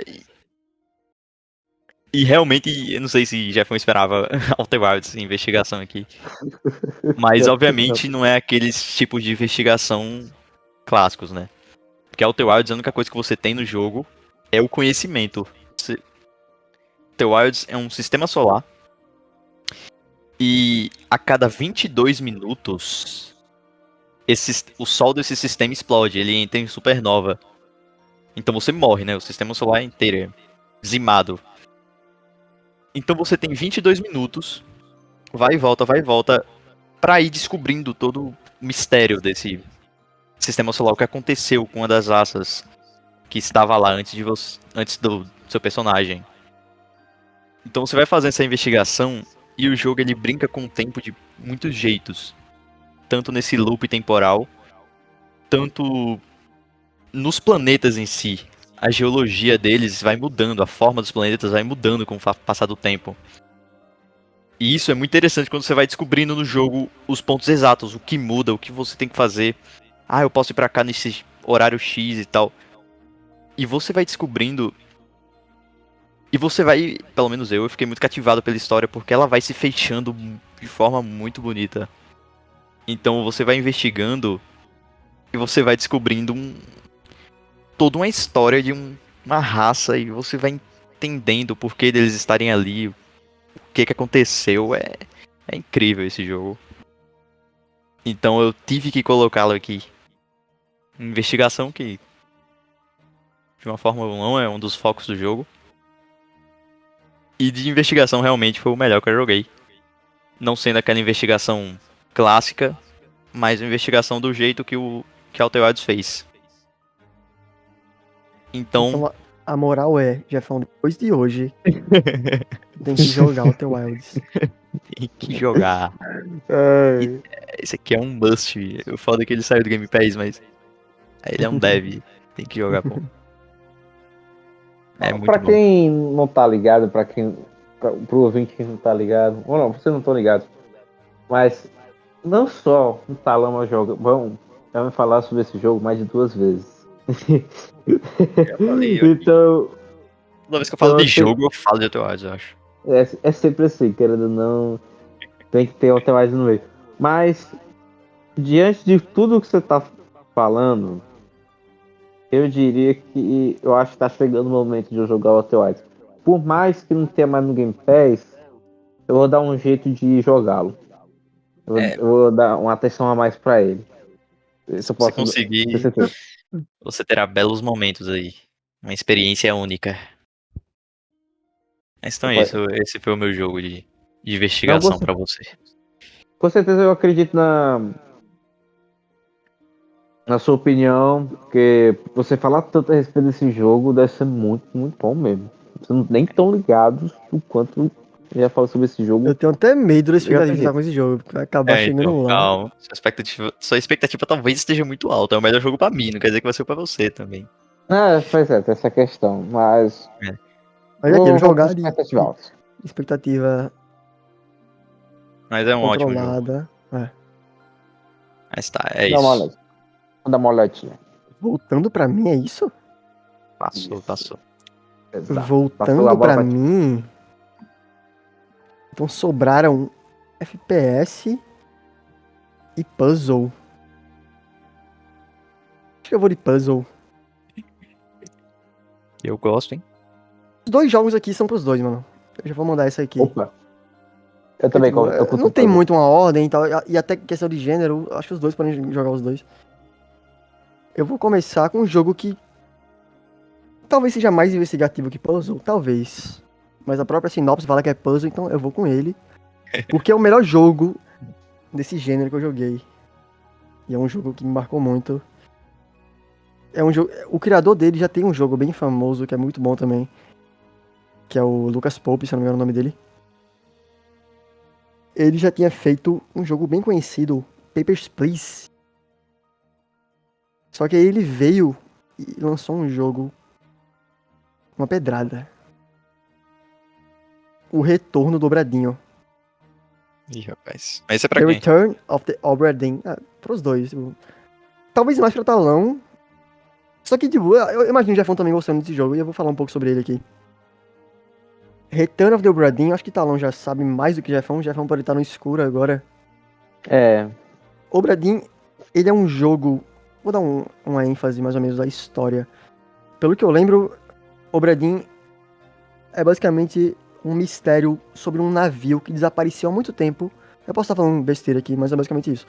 E realmente, eu não sei se Jefão esperava Outer Wilds investigação aqui. Mas obviamente não é aqueles tipos de investigação clássicos, né? Porque Outer Wilds, a única coisa que você tem no jogo é o conhecimento. Outer Wilds é um sistema solar. E a cada 22 minutos, o sol desse sistema explode. Ele entra em supernova. Então você morre, né? O sistema solar inteiro é dizimado. Então você tem 22 minutos. Vai e volta. Pra ir descobrindo todo o mistério desse sistema solar. O que aconteceu com uma das raças que estava lá antes de você, antes do seu personagem. Então você vai fazendo essa investigação e o jogo ele brinca com o tempo de muitos jeitos. Tanto nesse loop temporal, tanto nos planetas em si. A geologia deles vai mudando, a forma dos planetas vai mudando com o passar do tempo. E isso é muito interessante quando você vai descobrindo no jogo os pontos exatos, o que muda, o que você tem que fazer. Ah, eu posso ir pra cá nesse horário X e tal. E você vai descobrindo. E você vai, pelo menos eu fiquei muito cativado pela história porque ela vai se fechando de forma muito bonita. Então você vai investigando e você vai descobrindo toda uma história de uma raça e você vai entendendo o porquê deles estarem ali, o que aconteceu. É incrível esse jogo. Então eu tive que colocá-lo aqui. Investigação que, de uma forma ou não, é um dos focos do jogo. E de investigação realmente foi o melhor que eu joguei. Não sendo aquela investigação clássica, mas uma investigação do jeito que que Outer Wilds fez. Então A moral é, Jefão, depois de hoje, tem que jogar o teu Wilds. tem que jogar. Esse aqui é um must. O foda é que ele saiu do Game Pass, mas ele é um dev. Tem que jogar, pô. É muito Pra bom. quem não tá ligado, pro ouvinte que não tá ligado, ou não, vocês não estão ligados, mas não só o Talama joga, bom, já vai falar sobre esse jogo mais de 2 vezes. Já falei, Então, toda vez que eu falo de eu jogo, eu falo de Outer Wilds, eu acho. é sempre assim, querendo ou não, tem que ter outra mais no meio. Mas, diante de tudo que você tá falando, eu diria que eu acho que tá chegando o momento de eu jogar o Outer Wilds. Por mais que não tenha mais no Game Pass, eu vou dar um jeito de jogá-lo. Eu vou dar uma atenção a mais pra ele. Se você conseguir, ter certeza. você terá belos momentos aí. Uma experiência única. Mas então é isso, esse foi o meu jogo de investigação pra você. Com certeza eu acredito na sua opinião, porque você falar tanto a respeito desse jogo deve ser muito, muito bom mesmo. Vocês não nem tão ligados o quanto eu já falo sobre esse jogo. Eu tenho até medo da expectativa de estar com esse jogo, porque vai acabar chegando Então, lá. calma. Sua expectativa talvez esteja muito alta. É o melhor jogo pra mim, não quer dizer que vai ser pra você também. Pois é, tem essa questão, mas. Mas é que eu jogar de expectativa alta. expectativa Mas é um ótimo jogo. controlada. Mas tá, é Dá uma isso. olhada. Vou dar uma olhadinha. Voltando pra mim, é isso? Passou. Exato. Voltando pra mim. Então sobraram FPS e puzzle. Acho que eu vou de puzzle. Eu gosto, hein? Os dois jogos aqui são pros dois, mano. Eu já vou mandar essa aqui. Opa. Eu também Tipo, eu não tem muito uma ordem e tal. E até questão de gênero, acho que os dois podem jogar os dois. Eu vou começar com um jogo que talvez seja mais investigativo que puzzle, talvez. Mas a própria sinopse fala que é puzzle, então eu vou com ele. Porque é o melhor jogo desse gênero que eu joguei. E é um jogo que me marcou muito. É um jogo. O criador dele já tem um jogo bem famoso, que é muito bom também. Que é o Lucas Pope, se eu não me engano o nome dele. Ele já tinha feito um jogo bem conhecido, Papers, Please. Só que aí ele veio e lançou um jogo, uma pedrada. O Retorno do Obradinho. Ih, rapaz. Mas esse é pra The quem? Return of the Obra Dinn. Pros dois. Tipo, talvez mais pra Talão. Só que, tipo, eu imagino o Jefão também gostando desse jogo. E eu vou falar um pouco sobre ele aqui. Return of the Obra Dinn. Acho que Talão já sabe mais do que Jefão. O Jefão pode estar no escuro agora. Obra Dinn, ele é um jogo... Vou dar uma ênfase mais ou menos da história. Pelo que eu lembro, Obra Dinn é basicamente um mistério sobre um navio que desapareceu há muito tempo. Eu posso estar falando besteira aqui, mas é basicamente isso.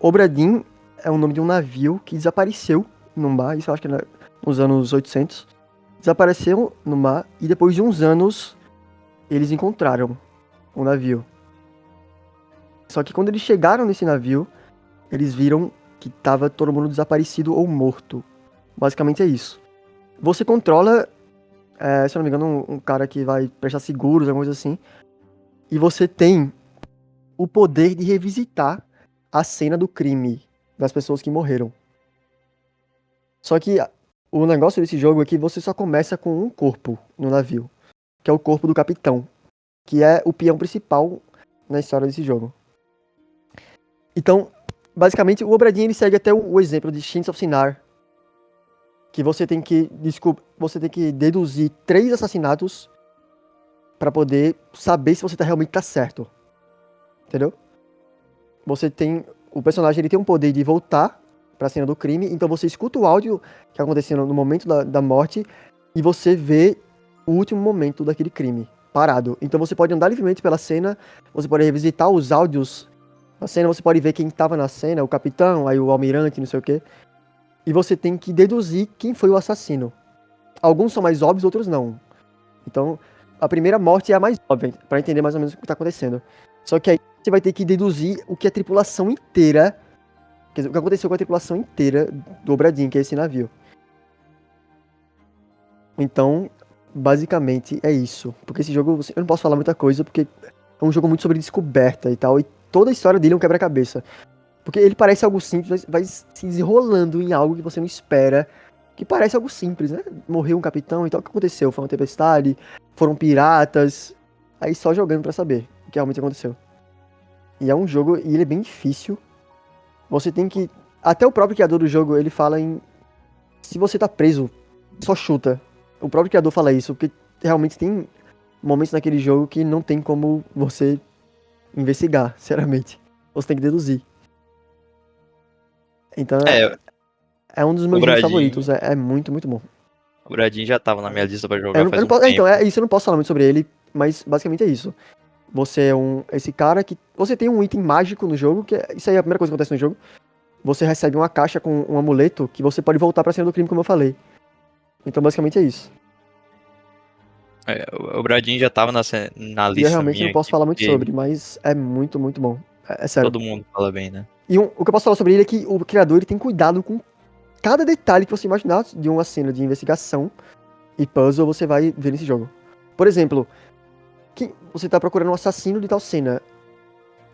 Obra Dinn é o nome de um navio que desapareceu no mar, isso eu acho que era nos anos 800. Desapareceu no mar e depois de uns anos eles encontraram o navio. Só que quando eles chegaram nesse navio, eles viram que tava todo mundo desaparecido ou morto. Basicamente é isso. Você controla Se eu não me engano, um cara que vai prestar seguros, alguma coisa assim. E você tem o poder de revisitar a cena do crime das pessoas que morreram. Só que o negócio desse jogo é que você só começa com um corpo no navio, que é o corpo do capitão, que é o peão principal na história desse jogo. Então, basicamente, o Obradin ele segue até o exemplo de Sins of Sinar, que você tem que deduzir 3 assassinatos pra poder saber se você realmente tá certo. Entendeu? O personagem ele tem um poder de voltar pra cena do crime, então você escuta o áudio que aconteceu no momento da morte e você vê o último momento daquele crime, parado. Então você pode andar livremente pela cena, você pode revisitar os áudios da cena, você pode ver quem tava na cena, o capitão, aí o almirante, não sei o quê. E você tem que deduzir quem foi o assassino. Alguns são mais óbvios, outros não. Então, a primeira morte é a mais óbvia, pra entender mais ou menos o que tá acontecendo. Só que aí você vai ter que deduzir o que a tripulação inteira, quer dizer, o que aconteceu com a tripulação inteira do Obradin, que é esse navio. Então, basicamente é isso. Porque esse jogo, eu não posso falar muita coisa, porque é um jogo muito sobre descoberta e tal, e toda a história dele é um quebra-cabeça. Porque ele parece algo simples, mas vai se desenrolando em algo que você não espera, que parece algo simples, né? Morreu um capitão e tal, o que aconteceu? Foi uma tempestade? Foram piratas? Aí só jogando pra saber o que realmente aconteceu. E é um jogo, e ele é bem difícil. Você tem que... Até o próprio criador do jogo, ele fala em... Se você tá preso, só chuta. O próprio criador fala isso, porque realmente tem momentos naquele jogo que não tem como você investigar, sinceramente. Você tem que deduzir. Então É, é um dos o meus jogos Bradinho, favoritos. É muito, muito bom. o Bradinho já tava na minha lista pra Eu jogar não, eu faz não um posso, então, tempo. é isso, eu não posso falar muito sobre ele, mas basicamente é isso. Você é esse cara que... Você tem um item mágico no jogo, isso aí é a primeira coisa que acontece no jogo. Você recebe uma caixa com um amuleto que você pode voltar pra cena do crime, como eu falei. Então, basicamente é isso. O Bradinho já tava na E eu lista realmente não minha posso aqui, falar muito porque sobre, mas é muito, muito bom. É sério. todo mundo fala bem, né? E o que eu posso falar sobre ele é que o criador ele tem cuidado com cada detalhe que você imaginar de uma cena de investigação e puzzle você vai ver nesse jogo. Por exemplo, você tá procurando um assassino de tal cena.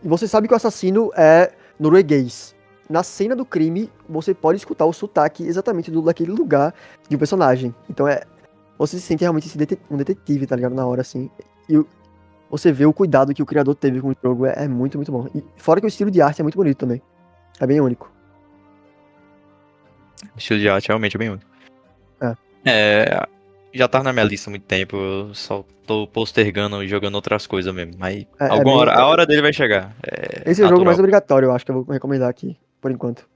E você sabe que o assassino é norueguês. Na cena do crime, você pode escutar o sotaque exatamente daquele lugar de um personagem. Então você se sente realmente um detetive, tá ligado? Na hora, assim. E você vê o cuidado que o criador teve com o jogo. É muito, muito bom. E fora que o estilo de arte é muito bonito também. É bem único. O estilo de arte realmente é bem único. É. É, já tava na minha lista há muito tempo, eu só tô postergando e jogando outras coisas mesmo. Mas É, é alguma bem. hora, a hora dele vai chegar. É Esse é o jogo mais natural. obrigatório, eu acho que eu vou recomendar aqui, por enquanto.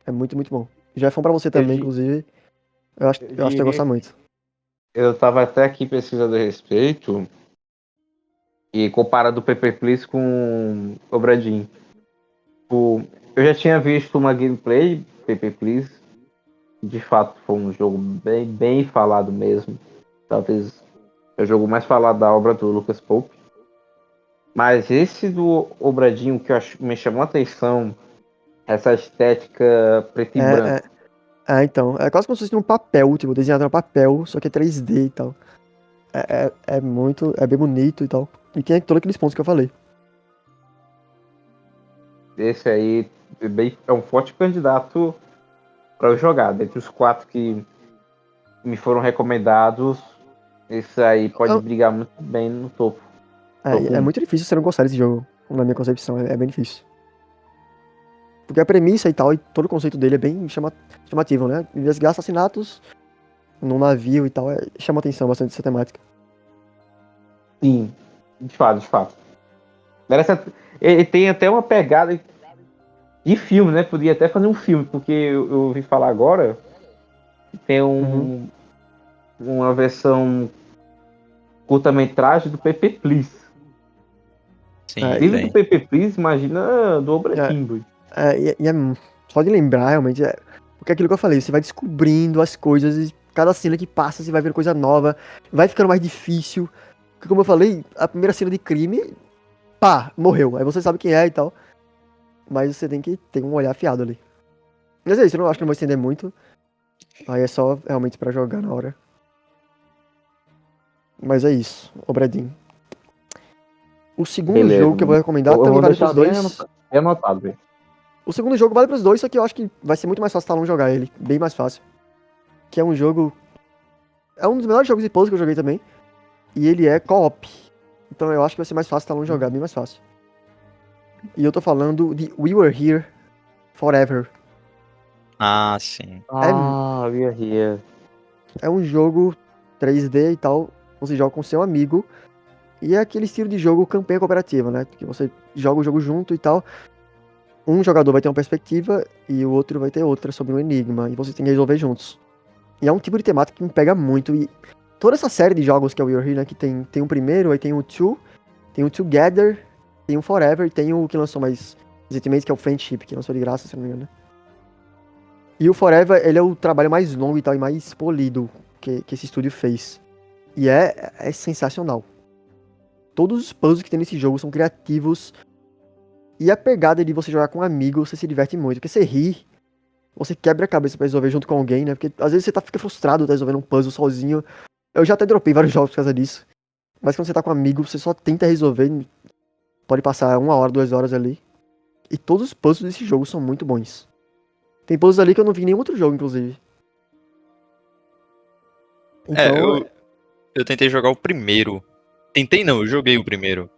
É muito, muito bom. Já é fã pra você Eu, também, di- inclusive. eu Eu acho que você vai gostar diria, muito. eu tava até aqui pesquisando a respeito e comparado o Paper Please com o Bradin. Tipo, eu já tinha visto uma gameplay Paper Please. De fato, foi um jogo bem, bem falado mesmo. Talvez é o jogo mais falado da obra do Lucas Pope. Mas esse do Obradinho que me chamou a atenção, essa estética preto e É, branco. é, então. É quase como se fosse um papel, tipo, desenhado no papel, só que é 3D e tal. É muito. É bem bonito e tal. E tem todos aqueles pontos que eu falei. Esse aí é um forte candidato para eu jogar. Dentre os 4 que me foram recomendados, esse aí pode brigar muito bem no topo. Topo É 1. muito difícil você não gostar desse jogo, na minha concepção. É bem difícil. Porque a premissa e tal, e todo o conceito dele é bem chamativo, né? Investigar assassinatos num navio e tal, chama atenção bastante essa temática. Sim, de fato, de fato. Ele tem até uma pegada de filme, né? Podia até fazer um filme, porque eu ouvi falar agora que tem Uhum. uma versão curta-metragem do Pepe Please. Sim, É, Livro do tem. Pepe Please, imagina do é, Obradinho. só de lembrar, realmente, porque é aquilo que eu falei, você vai descobrindo as coisas e cada cena que passa você vai vendo coisa nova, vai ficando mais difícil. Porque, como eu falei, a primeira cena de crime, pá, morreu. Aí você sabe quem é e tal. Mas você tem que ter um olhar afiado ali. Mas é isso, eu não acho que não vou estender muito. Aí é só realmente pra jogar na hora. Mas é isso, ô Bradinho. O segundo Beleza, jogo que eu vou mano. recomendar Eu também vou vale deixar pros bem dois. bem anotado, velho. O segundo jogo vale pros dois, só que eu acho que vai ser muito mais fácil Talon jogar ele. Bem mais fácil. Que é um jogo. É um dos melhores jogos de puzzle que eu joguei também. E ele é co-op. Então eu acho que vai ser mais fácil Talon jogar, bem mais fácil. E eu tô falando de We Were Here Forever. Ah, sim. We are here. É um jogo 3D e tal. Você joga com seu amigo. E é aquele estilo de jogo campanha cooperativa, né? Que você joga o jogo junto e tal. Um jogador vai ter uma perspectiva e o outro vai ter outra sobre um enigma. E você tem que resolver juntos. E é um tipo de temática que me pega muito. E toda essa série de jogos que é o We Are Here, né? Que tem o primeiro, aí tem o Two, tem o Together, tem o Forever e tem o que lançou mais recentemente, que é o Friendship, que lançou de graça, se não me engano, né? E o Forever, ele é o trabalho mais longo e tal, e mais polido que esse estúdio fez. E é sensacional. Todos os puzzles que tem nesse jogo são criativos. E a pegada de você jogar com um amigo, você se diverte muito. Porque você ri, você quebra a cabeça pra resolver junto com alguém, né? Porque às vezes você fica frustrado, tá resolvendo um puzzle sozinho. Eu já até dropei vários jogos por causa disso. Mas quando você tá com um amigo, você só tenta resolver. Pode passar 1 hora, 2 horas ali. E todos os puzzles desse jogo são muito bons. Tem puzzles ali que eu não vi em nenhum outro jogo, inclusive. É, Então, eu tentei jogar o primeiro. Tentei não, eu joguei o primeiro.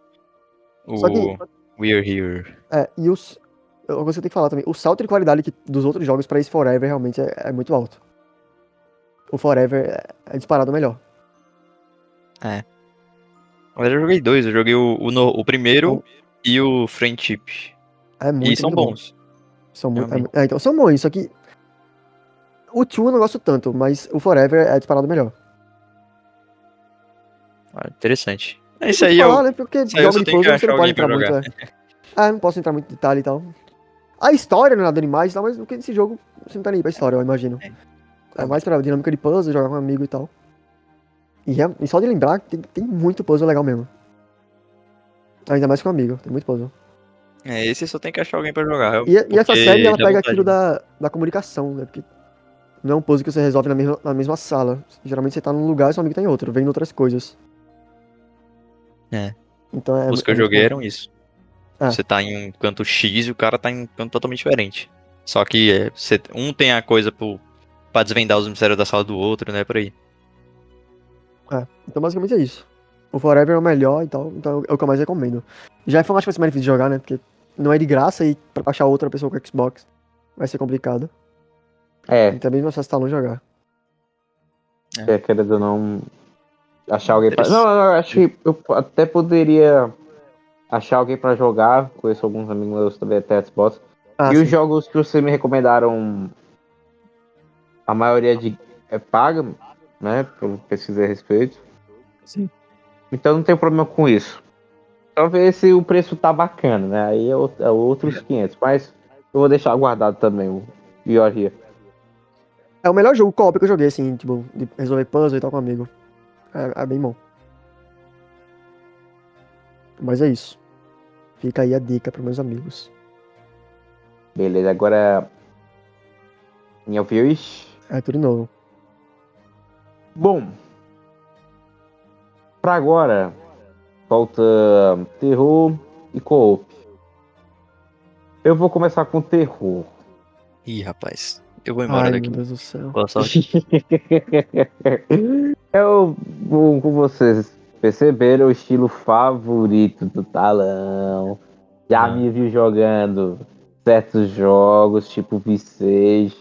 só que, O We're Here. e os. Você tem que falar também. O salto de qualidade dos outros jogos pra esse Forever realmente é muito alto. O Forever é disparado melhor. É. Mas eu joguei dois, eu joguei o primeiro Então, e o Friendship. é E muito, são muito bom. bons, São muito, realmente. então são bons, só que o Two eu não gosto tanto, mas o Forever é disparado melhor. Ah, interessante. Difícil de falar, né? Porque Isso aí eu jogo só de tenho que puzzle você achar não pode alguém pra entrar muito, jogar. não posso entrar muito em detalhe e tal. A história não é nada demais e tal, mas porque nesse jogo você não tá nem aí pra história, eu imagino. É, É mais pra dinâmica de puzzle, jogar com um amigo e tal. E só de lembrar, tem muito puzzle legal mesmo. Ainda mais com um amigo, tem muito puzzle. esse só tem que achar alguém pra jogar, E essa série, porque ela dá pega aquilo vontade, né? da comunicação, né? Porque não é um puzzle que você resolve na mesma sala. Geralmente você tá num lugar e seu amigo tá em outro, vendo outras coisas. É, Então é, os que é eu muito joguei bom. eram isso. Ah, Você tá em um canto X e o cara tá em um canto totalmente diferente. Só que um tem a coisa pra desvendar os mistérios da sala do outro, né? Por aí. então basicamente é isso. O Forever é o melhor e tal, então é o que eu mais recomendo. Já foi, acho que vai ser mais difícil de jogar, né? Porque não é de graça e pra achar outra pessoa com Xbox vai ser complicado. É, Então é bem mais fácil talão jogar. querendo ou não, achar alguém pra. Não, Interessante. eu acho que eu até poderia achar alguém pra jogar. Conheço alguns amigos meus também até Xbox. Ah, E os sim. jogos que você me recomendaram, a maioria é paga, né? Pelo que pesquisei a respeito. Sim. Então não tem problema com isso. Só ver se o preço tá bacana, né? Aí é outros 500. Mas eu vou deixar guardado também o Your Here. É o melhor jogo co-op que eu joguei, assim, tipo, de resolver puzzle e tal com um amigo. É bem bom. Mas é isso. Fica aí a dica pros meus amigos. Beleza, agora minha vez. É tudo novo. Bom, pra agora, falta terror e co-op. Eu vou começar com terror. Ih, rapaz. Eu vou embora Ai, meu daqui. Deus do céu. Boa sorte. Eu vou com vocês perceberam o estilo favorito do Talão. Já Ah, me viu jogando certos jogos, tipo V6.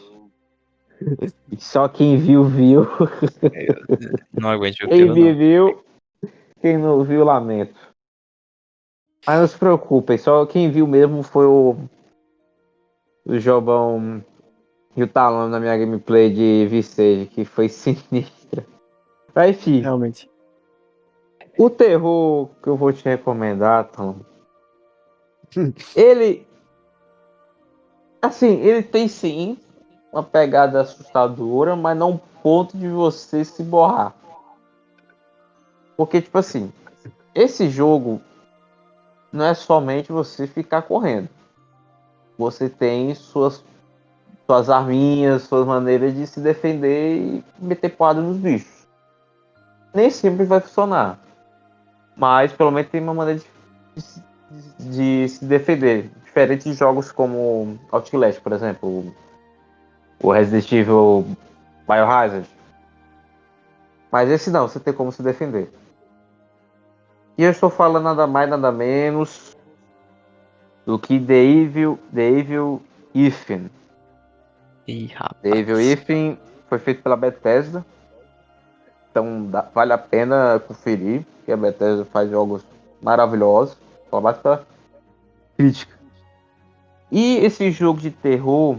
E só quem viu, viu. eu não aguento o Quem terror, viu, não. viu. Quem não viu, lamento. Mas não se preocupem, só quem viu mesmo foi o Jobão e o Talão na minha gameplay de V6, que foi sinistra. Mas enfim, Realmente. o terror que eu vou te recomendar, Talão, ele, assim, ele tem sim uma pegada assustadora, mas não ponto de você se borrar. Porque, tipo assim, esse jogo não é somente você ficar correndo. Você tem suas arminhas, suas maneiras de se defender e meter porrada nos bichos. Nem sempre vai funcionar. Mas pelo menos tem uma maneira de se defender. Diferente de jogos como Outlast, por exemplo, o Resident Evil Biohazard. Mas esse não, você tem como se defender. E eu estou falando nada mais, nada menos do que The Evil Within. Ih, The Evil rapaz. Within foi feito pela Bethesda. Então vale a pena conferir, porque a Bethesda faz jogos maravilhosos. Só basta pela crítica. E esse jogo de terror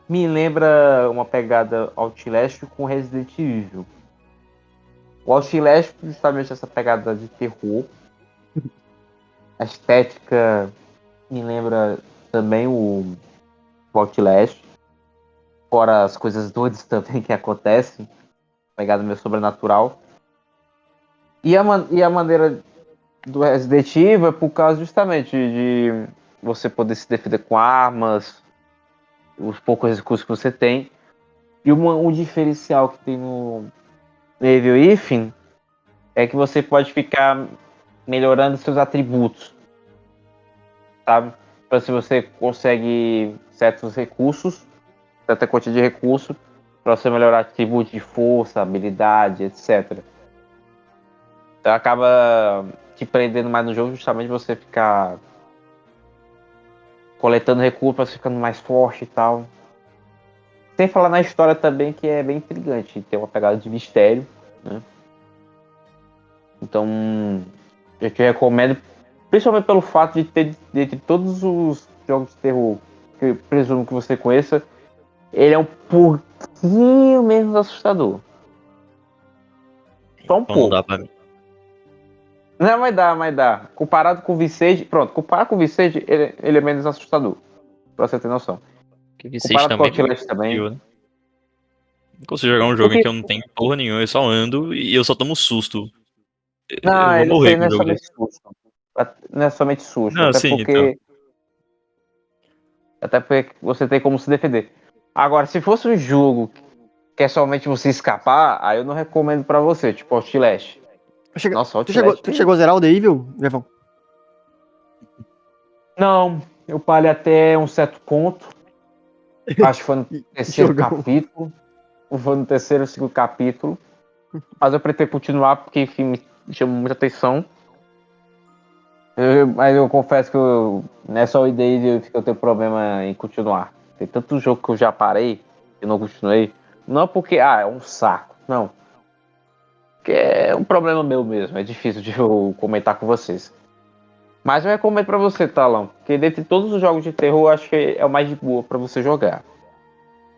me lembra uma pegada Outlast com Resident Evil. O Outlast justamente essa pegada de terror. A estética me lembra também o Outlast. Fora as coisas doidas também que acontecem. Pegada meio sobrenatural. E a maneira do Resident Evil é por causa justamente de você poder se defender com armas, os poucos recursos que você tem. E um diferencial que tem no Evil Within é que você pode ficar melhorando seus atributos, sabe? Então, se você consegue certos recursos, certa quantidade de recursos, para você melhorar atributos de força, habilidade, etc. Então acaba te prendendo mais no jogo, justamente você ficar coletando recursos, ficando mais forte e tal. Sem falar na história também, que é bem intrigante, tem uma pegada de mistério, né? Então, eu te recomendo, principalmente pelo fato de ter, dentre todos os jogos de terror que eu presumo que você conheça, ele é um pouquinho menos assustador. Só um Então não dá pouco. pra mim. Não, mas dá. Comparado com o Visage, pronto, comparado com o Visage, ele é menos assustador, pra você ter noção. Porque Visage Comparado com o também é muito Outlast também. frio, né? Não consigo jogar um jogo em Porque, que eu não tenho porra nenhuma, eu só ando e eu só tomo susto. Eu não, vou esse morrer aí com não um é jogo somente desse. susto. Não é somente susto, Não, sim, então. até porque você tem como se defender. Agora, se fosse um jogo que é somente você escapar, aí eu não recomendo pra você, tipo Outlast. Nossa, Outlast. Tu chegou a zerar o The Evil, Levão? Não, eu parei até um certo ponto. Acho que foi no terceiro Jogão. capítulo. Ou foi no terceiro ou segundo capítulo. Mas eu pretendo continuar porque, enfim, me chamou muita atenção. Mas eu confesso que não é só a ideia de que eu tenho problema em continuar. Tem tanto jogo que eu já parei e não continuei. Não porque, é um saco. Não. Porque é um problema meu mesmo. É difícil de eu comentar com vocês. Mas eu recomendo pra você, Talão. Porque dentre todos os jogos de terror, eu acho que é o mais de boa pra você jogar.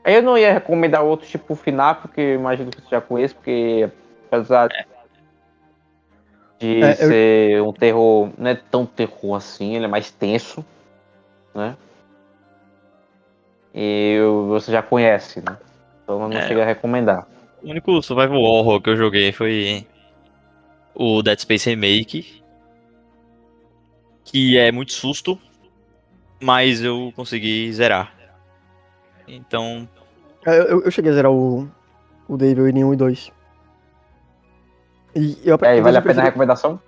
Aí eu não ia recomendar outro tipo final, porque eu imagino que você já conhece, porque apesar de É, eu, ser um terror, não é tão terror assim, ele é mais tenso, né? E você já conhece, né? Então eu não É, cheguei a recomendar. o único survival horror que eu joguei foi o Dead Space Remake, que é muito susto, mas eu consegui zerar. Então, eu cheguei a zerar o The Evil em 1 e 2. E eu, E aí, vale a inclusive, pena a recomendação?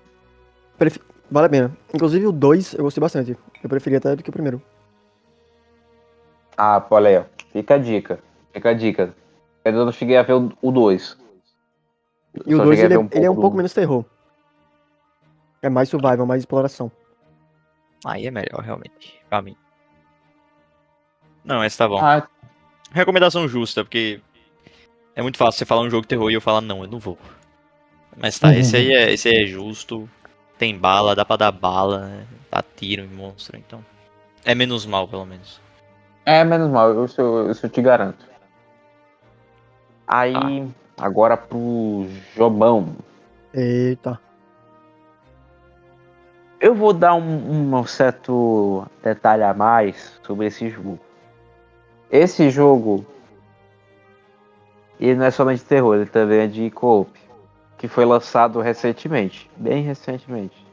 vale a pena. Inclusive, o 2 eu gostei bastante. Eu preferi até do que o primeiro. Ah, pô, olha aí, ó. Fica a dica. Fica a dica. Eu não cheguei a ver o 2. Eu E o só 2 cheguei a ver um ele é pouco um pouco do. menos terror. É mais survival, mais exploração. aí é melhor, realmente, pra mim. Não, esse tá bom. Ah, Recomendação justa, porque é muito fácil você falar um jogo de terror e eu falar, não, eu não vou. Mas tá, esse aí é justo. Tem bala, dá pra dar bala, né? Dá tiro em monstro, então. É menos mal, pelo menos. é menos mal, isso eu te garanto. Tá. Aí, agora pro Jobão. Eita. Eu vou dar um certo detalhe a mais sobre esse jogo. Esse jogo, ele não é somente de terror, ele também é de co-op. Que foi lançado recentemente, bem recentemente.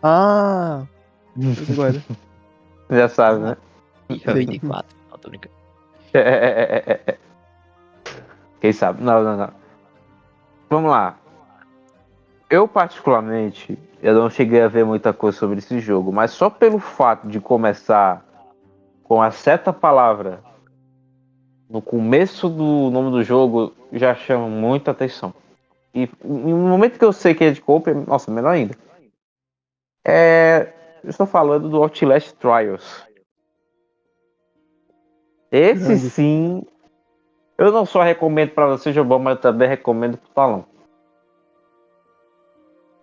Ah! Eu sei qual é. Já sabe, Ah, né? FIFA Sei. 24. Não, tô brincando. Quem sabe? Não. Vamos lá. Eu, particularmente, eu não cheguei a ver muita coisa sobre esse jogo, mas só pelo fato de começar com a certa palavra no começo do nome do jogo já chama muita atenção. E no momento que eu sei que é de co-op, nossa, melhor ainda. Eu estou falando do Outlast Trials. Esse Grande. sim, eu não só recomendo para você, Jobão, mas eu também recomendo pro Talão.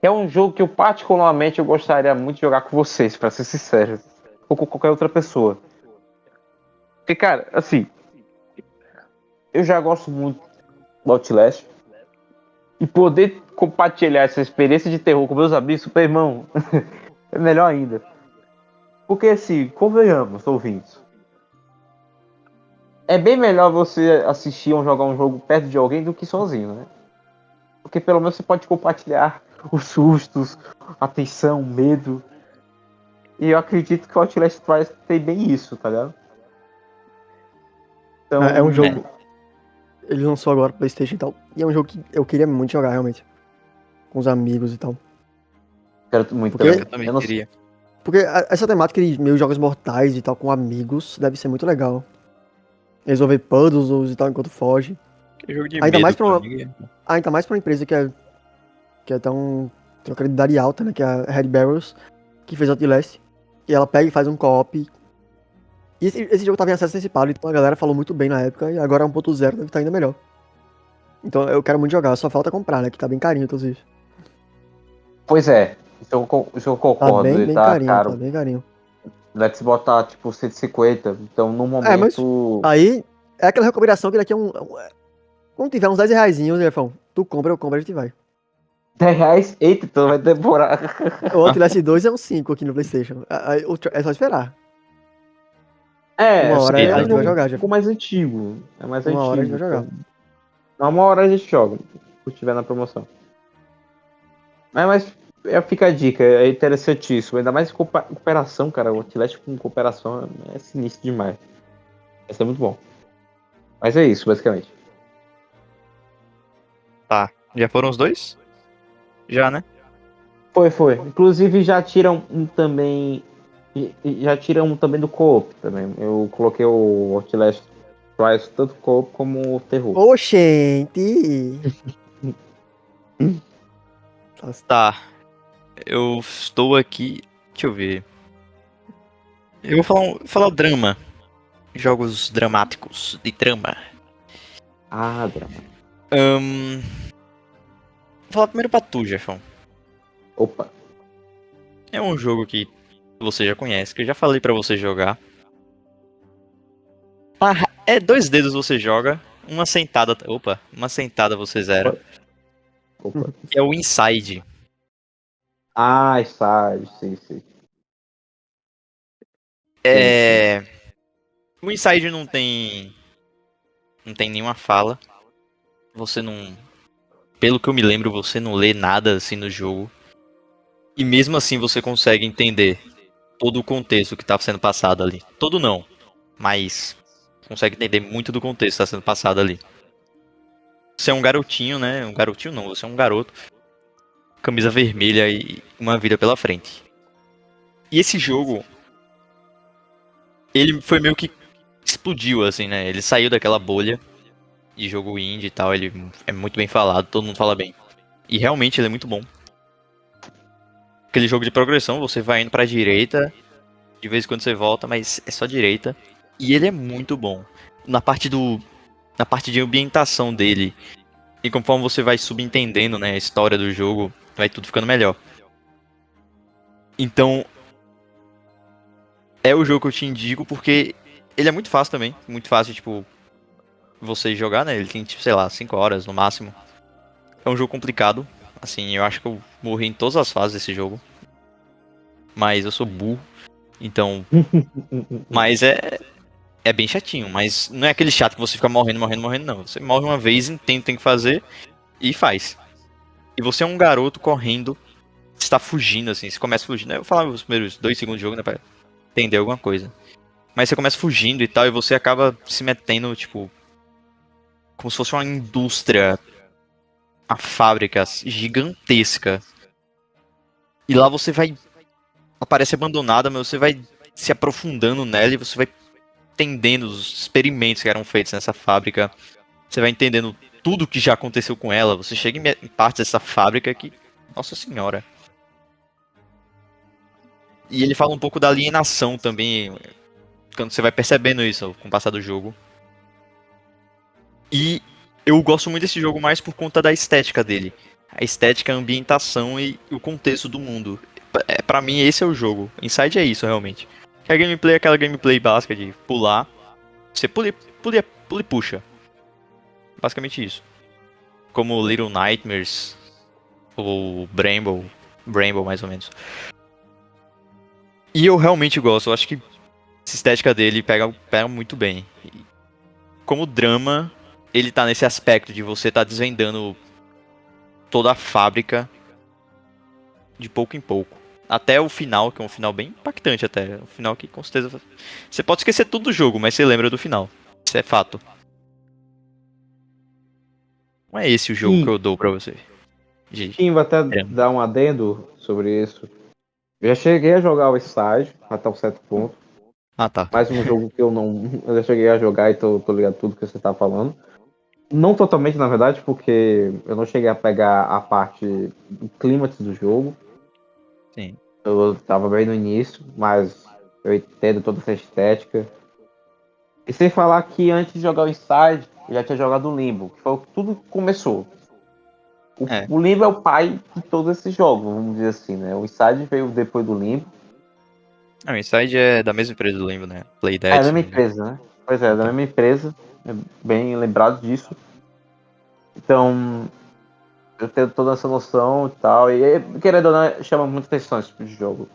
É um jogo que eu particularmente eu gostaria muito de jogar com vocês, para ser sincero. Ou com qualquer outra pessoa. Porque, cara, assim, eu já gosto muito do Outlast. E poder compartilhar essa experiência de terror com meus amigos, meu irmão, é melhor ainda. Porque, assim, convenhamos, ouvintes. É bem melhor você assistir ou jogar um jogo perto de alguém do que sozinho, né? Porque pelo menos você pode compartilhar os sustos, a tensão, o medo. E eu acredito que o Outlast Trials tem bem isso, tá ligado? Então, É um jogo. Ele lançou agora pro PlayStation e tal. E é um jogo que eu queria muito jogar, realmente. Com os amigos e tal. quero muito Porque- também. Eu também Eu não queria. Porque essa temática de meio jogos mortais e tal, com amigos, deve ser muito legal. Resolver puzzles e tal enquanto foge. Que jogo de Ainda mais medo pra pra uma, mim. ainda mais pra uma empresa que é tão. Tem uma credibilidade alta, né? Que é a Red Barrels, que fez Outlast. E ela pega e faz um co-op. E esse jogo tava em acesso antecipado, então a galera falou muito bem na época, e agora 1.0 deve estar ainda melhor. Então eu quero muito jogar, só falta comprar, né? Que tá bem carinho, inclusive. Pois é, isso eu Tá concordo. bem, Ele bem tá carinho, tá caro. bem carinho. Deve se botar tipo 150. Então no É, mas momento. aí é aquela recomendação que daqui a quando tiver uns 10 reaisinhos, Jefão, tu compra, eu compro, a gente vai. R$ 10? Eita, então vai demorar. O Outlast 2 é um 5 aqui no PlayStation. É só esperar. É, Uma é hora porque é a um gente vai jogo um jogar, pouco Jefão. mais antigo. É mais Uma hora a gente antigo. vai jogar. Então, uma hora a gente joga. Se estiver na promoção. Mas fica a dica, é interessantíssimo. Ainda mais cooperação, cara. O Outlast com cooperação é sinistro demais. Vai ser muito bom. Mas é isso, basicamente. Tá. Já foram os dois? Já, né? Foi. Inclusive já tiram um também. Já tiram um também do co-op também. Eu coloquei o Outlast Trials tanto co-op como terror. Oxente! Nossa, Tá. Eu estou aqui. Deixa eu ver. Eu vou falar o drama. Jogos dramáticos de trama. Ah, drama. Vou falar primeiro pra tu, Jefão. Opa. É um jogo que você já conhece, que eu já falei pra você jogar. É 2 dedos você joga, uma sentada. Opa, uma sentada você zera. Opa. Que é o Inside. Ah, estágio, sim, sim. Sim. É. O Inside não tem. Não tem nenhuma fala. Você não. Pelo que eu me lembro, você não lê nada assim no jogo. E mesmo assim você consegue entender todo o contexto que tá sendo passado ali. Todo não, mas consegue entender muito do contexto que tá sendo passado ali. Você é um garotinho, né? Um garotinho não, você é um garoto. Camisa vermelha e uma vida pela frente. E esse jogo, ele foi meio que explodiu, assim, né? Ele saiu daquela bolha de jogo indie e tal. Ele é muito bem falado, todo mundo fala bem. E realmente ele é muito bom. Aquele jogo de progressão, você vai indo pra direita, de vez em quando você volta, mas é só direita. E ele é muito bom. Na parte de ambientação dele. E conforme você vai subentendendo, né, a história do jogo, vai tudo ficando melhor. Então, é o jogo que eu te indico porque ele é muito fácil também. Muito fácil, tipo, você jogar, né? Ele tem, tipo, sei lá, 5 horas no máximo. É um jogo complicado. Assim, eu acho que eu morri em todas as fases desse jogo. Mas eu sou burro. Então. Mas é bem chatinho. Mas não é aquele chato que você fica morrendo, não. Você morre uma vez, entende o que tem que fazer e faz. E você é um garoto correndo. Você tá fugindo, assim. Você começa fugindo. Eu falava os primeiros 2 segundos de jogo, né? Pra entender alguma coisa. Mas você começa fugindo e tal. E você acaba se metendo, tipo. Como se fosse uma indústria a fábrica gigantesca. E lá você vai. Ela parece abandonada, mas você vai se aprofundando nela e você vai entendendo os experimentos que eram feitos nessa fábrica. Você vai entendendo tudo que já aconteceu com ela. Você chega em partes dessa fábrica que. Nossa senhora. E ele fala um pouco da alienação também. Quando você vai percebendo isso com o passar do jogo. E eu gosto muito desse jogo mais por conta da estética dele. A estética, a ambientação e o contexto do mundo. Pra mim, esse é o jogo. Inside é isso, realmente. A gameplay é aquela gameplay básica de pular. Você pula, pula e puxa. Basicamente isso. Como Little Nightmares ou Bramble. Bramble, mais ou menos. E eu realmente gosto. Eu acho que essa estética dele pega muito bem. Como drama, ele tá nesse aspecto de você tá desvendando toda a fábrica de pouco em pouco. Até o final, que é um final bem impactante até. Um final que com certeza... Você pode esquecer tudo do jogo, mas você lembra do final. Isso é fato. Não é esse o jogo que eu dou pra você. Sim, vou até dar um adendo sobre isso. Eu já cheguei a jogar o estágio até um certo ponto. Ah, tá. Mais um jogo que eu não. Eu já cheguei a jogar e tô ligado tudo que você tá falando. Não totalmente, na verdade, porque eu não cheguei a pegar a parte do clímax do jogo. Sim. Eu tava bem no início, mas eu entendo toda essa estética. E sem falar que antes de jogar o Inside, eu já tinha jogado o Limbo, que foi tudo que começou. É. O Limbo é o pai de todos esses jogos, vamos dizer assim, né? O Inside veio depois do Limbo. Não, o Inside é da mesma empresa do Limbo, né? Playdead. É da mesma empresa, né? Pois é, da Então. mesma empresa. É bem lembrado disso. Então, eu tenho toda essa noção e tal. E, querendo ou não, chama muita atenção esse tipo de jogo.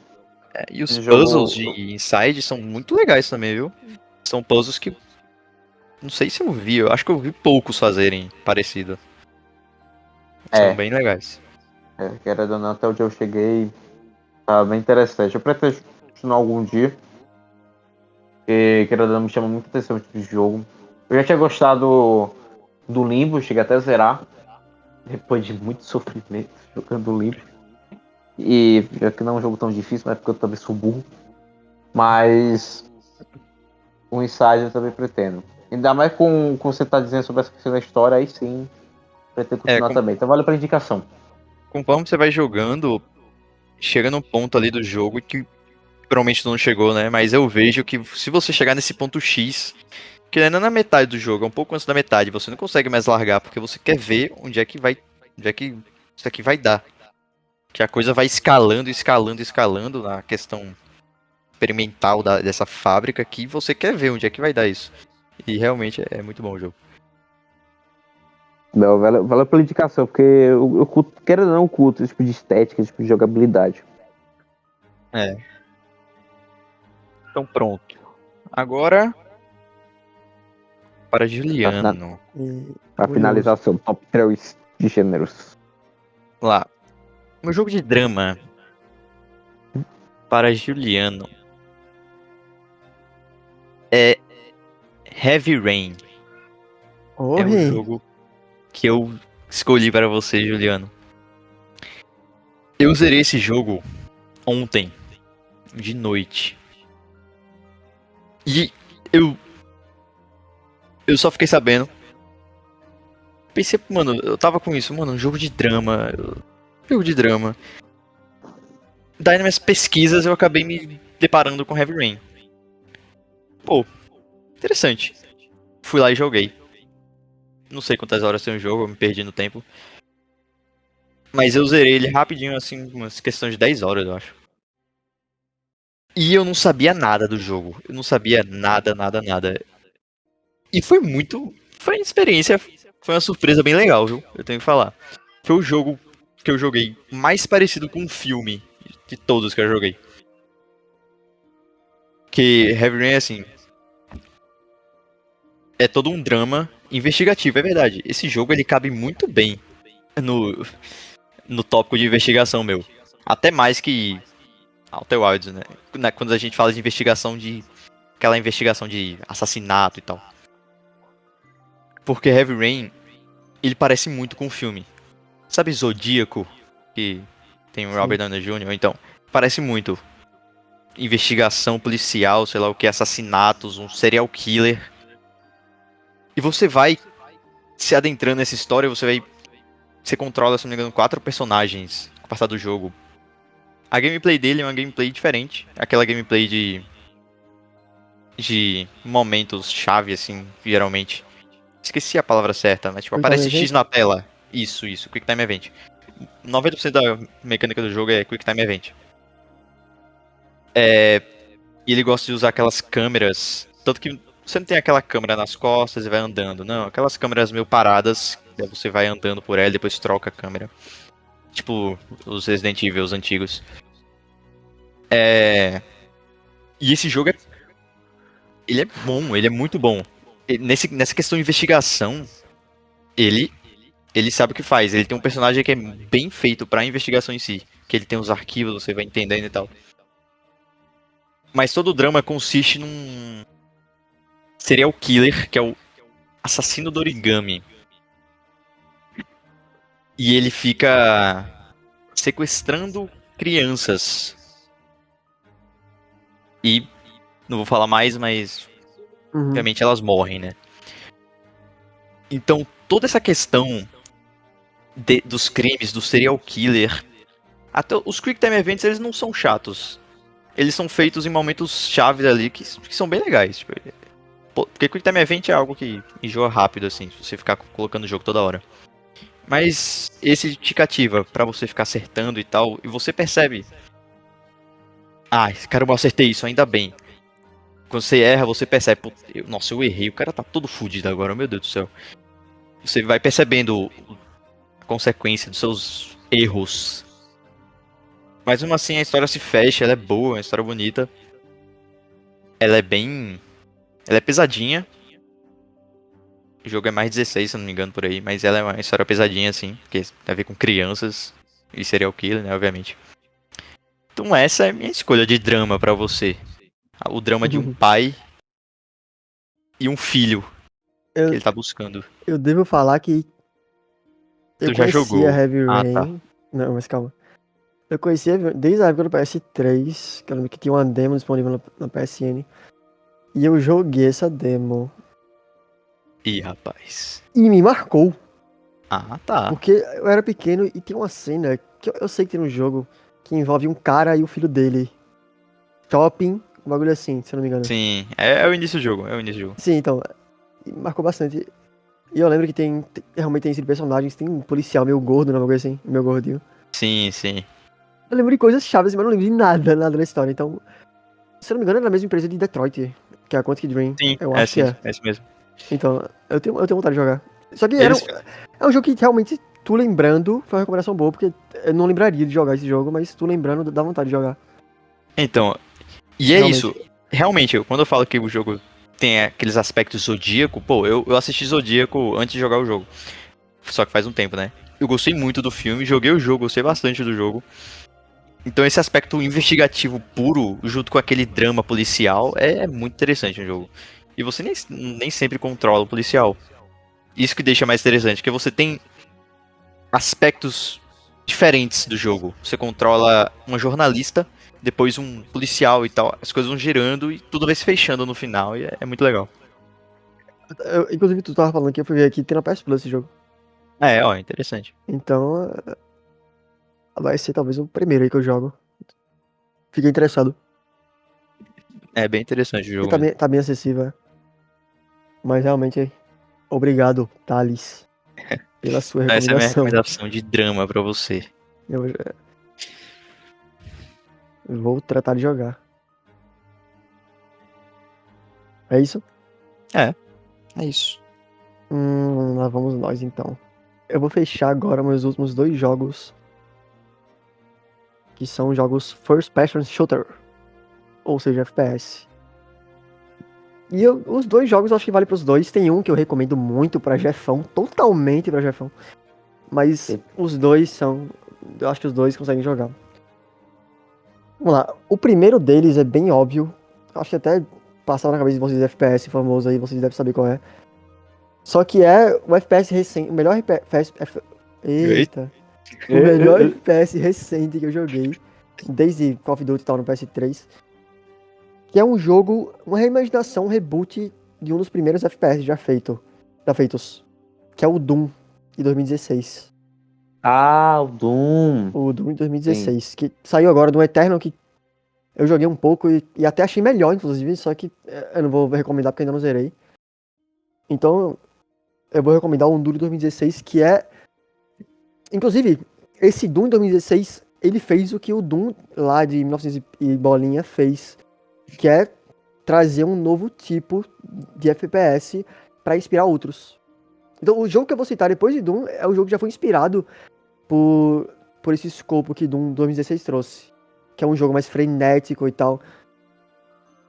E os Esse puzzles jogo. de Inside são muito legais também, viu? São puzzles que... Não sei se eu vi, eu acho que eu vi poucos fazerem parecido. São bem legais. Querendo ou não, até onde eu cheguei, tá bem interessante. Eu pretendo continuar algum dia. Porque, querendo ou não, me chama muita atenção esse tipo de jogo. Eu já tinha gostado do Limbo, cheguei até a zerar. Depois de muito sofrimento jogando Limbo. E já que não é um jogo tão difícil, mas porque eu também sou burro. Mas o Inside eu também pretendo. Ainda mais com você tá dizendo sobre essa questão da história, aí sim pretendo continuar também. Então vale pra indicação. Conforme você vai jogando, chega num ponto ali do jogo que provavelmente não chegou, né? Mas eu vejo que se você chegar nesse ponto X, que ainda na metade do jogo, é um pouco antes da metade, você não consegue mais largar, porque você quer ver onde é que isso aqui vai dar. Que a coisa vai escalando, escalando, escalando na questão experimental dessa fábrica que você quer ver onde é que vai dar isso. E realmente é muito bom o jogo. Não, valeu pela indicação, porque eu curto, quero ou não, eu curto esse tipo de estética, esse tipo de jogabilidade. Então pronto. Agora para Juliano. A finalização, top 3 de gêneros. Lá. Meu jogo de drama para Juliano é Heavy Rain. É o jogo que eu escolhi para você, Juliano. Eu zerei esse jogo ontem, de noite. E eu só fiquei sabendo. Pensei, mano, eu tava com isso, mano, um jogo de drama. Jogo de drama. Daí nas minhas pesquisas eu acabei me deparando com Heavy Rain. Pô, interessante. Fui lá e joguei. Não sei quantas horas tem o jogo, eu me perdi no tempo. Mas eu zerei ele rapidinho, assim, umas questões de 10 horas, eu acho. E eu não sabia nada do jogo. Eu não sabia nada, nada, nada. E foi muito... Foi uma experiência, foi uma surpresa bem legal, viu? Eu tenho que falar. Foi o jogo que eu joguei mais parecido com um filme de todos que eu joguei. Que Heavy Rain é assim... É todo um drama investigativo, é verdade. Esse jogo ele cabe muito bem no tópico de investigação meu. Até mais que Outer Wilds, né? Quando a gente fala de investigação de... Aquela investigação de assassinato e tal. Porque Heavy Rain, ele parece muito com o filme. Sabe Zodíaco? Que tem o Robert Downey Jr.? Então, parece muito. Investigação policial, sei lá o que, assassinatos, um serial killer. E você vai se adentrando nessa história, você controla, se não me engano, 4 personagens com o passar do jogo. A gameplay dele é uma gameplay diferente. Aquela gameplay de momentos chave, assim, geralmente. Esqueci a palavra certa, mas tipo, Quick aparece Time X na tela. Isso, Quick Time Event. 90% da mecânica do jogo é Quick Time Event. E ele gosta de usar aquelas câmeras. Tanto que você não tem aquela câmera nas costas e vai andando. Não, aquelas câmeras meio paradas. Daí você vai andando por ela e depois troca a câmera. Tipo os Resident Evil antigos. E esse jogo ele é bom, ele é muito bom. Nessa questão de investigação, ele sabe o que faz. Ele tem um personagem que é bem feito pra investigação em si. Que ele tem os arquivos, você vai entendendo e tal. Mas todo o drama consiste num serial killer, que é o assassino do origami. E ele fica sequestrando crianças. E não vou falar mais, mas obviamente elas morrem, né? Então toda essa questão dos crimes, do serial killer, até os Quick Time Events, eles não são chatos. Eles são feitos em momentos chaves ali que são bem legais. Tipo, porque Quick Time Event é algo que enjoa rápido, assim, se você ficar colocando o jogo toda hora. Mas esse te cativa pra você ficar acertando e tal, e você percebe. Ah, caramba, eu acertei isso, ainda bem. Quando você erra, você percebe, pô, nossa, eu errei, o cara tá todo fudido agora, meu Deus do céu. Você vai percebendo a consequência dos seus erros. Mas mesmo assim a história se fecha, ela é boa, é uma história bonita. Ela é pesadinha. O jogo é mais 16, se eu não me engano, por aí. Mas ela é uma história pesadinha, assim. Porque tem a ver com crianças e serial killer, né, obviamente. Então essa é a minha escolha de drama pra você. O drama de um pai e um filho que ele tá buscando. Eu devo falar que eu Tu já jogou? Heavy Rain. Tá. Não, mas calma. Eu conhecia desde a época do PS3, que eu lembro que tinha uma demo disponível na PSN. E eu joguei essa demo. Ih, rapaz. E me marcou. Ah, tá. Porque eu era pequeno e tem uma cena que eu sei que tem no jogo que envolve um cara e o filho dele. Shopping, um bagulho assim, se eu não me engano. Sim, é o início do jogo, Sim, então, marcou bastante. E eu lembro que realmente tem esses personagens, tem um policial meio gordo, não é uma coisa assim, meio gordinho. Sim, sim. Eu lembro de coisas chaves, mas não lembro de nada da história. Então, se eu não me engano, é da mesma empresa de Detroit, que é a Quantic Dream. Sim, Eu acho que é. É isso mesmo. Então, eu tenho vontade de jogar. Só que é um jogo que realmente, tu lembrando, foi uma recomendação boa, porque eu não lembraria de jogar esse jogo, mas tu lembrando, dá vontade de jogar. Então, e é isso. Realmente, quando eu falo que o jogo tem aqueles aspectos zodíaco, pô, eu assisti Zodíaco antes de jogar o jogo. Só que faz um tempo, né? Eu gostei muito do filme, joguei o jogo, gostei bastante do jogo. Então esse aspecto investigativo puro, junto com aquele drama policial, é muito interessante no jogo. E você nem sempre controla o policial. Isso que deixa mais interessante, porque você tem aspectos diferentes do jogo. Você controla uma jornalista, depois um policial e tal. As coisas vão girando e tudo vai se fechando no final, e é muito legal. Inclusive, tu tava falando que eu fui ver aqui, tem na PS Plus esse jogo. Ó, interessante. Então, vai ser talvez o primeiro aí que eu jogo. Fiquei interessado. É bem interessante o jogo. E tá bem acessível, é. Mas realmente, obrigado, Thales, pela sua recomendação. Essa é a minha recomendação de drama pra você. Eu vou tratar de jogar. É isso? É isso. Lá vamos nós então. Eu vou fechar agora meus últimos 2 jogos. Que são jogos First Person Shooter. Ou seja, FPS. E os 2 jogos eu acho que vale pros 2. Tem um que eu recomendo muito pra Jefão. Totalmente pra Jefão. Mas os 2 são... Eu acho que os 2 conseguem jogar. Vamos lá. O primeiro deles é bem óbvio. Acho que até passava na cabeça de vocês FPS famoso aí. Vocês devem saber qual é. Só que é o FPS recente. O melhor FPS... Eita. O melhor FPS recente que eu joguei, desde Call of Duty e tal no PS3, que é um jogo, uma reimaginação, um reboot de um dos primeiros FPS já feitos, que é o Doom, de 2016. Ah, o Doom. O Doom de Sim. 2016, que saiu agora do Eternal, que eu joguei um pouco e até achei melhor, inclusive, só que eu não vou recomendar porque ainda não zerei. Então, eu vou recomendar o Doom de 2016, que é... Inclusive, esse Doom de 2016, ele fez o que o Doom lá de 1900 e bolinha fez, que é trazer um novo tipo de FPS para inspirar outros. Então, o jogo que eu vou citar depois de Doom é o jogo que já foi inspirado por esse escopo que Doom 2016 trouxe. Que é um jogo mais frenético e tal.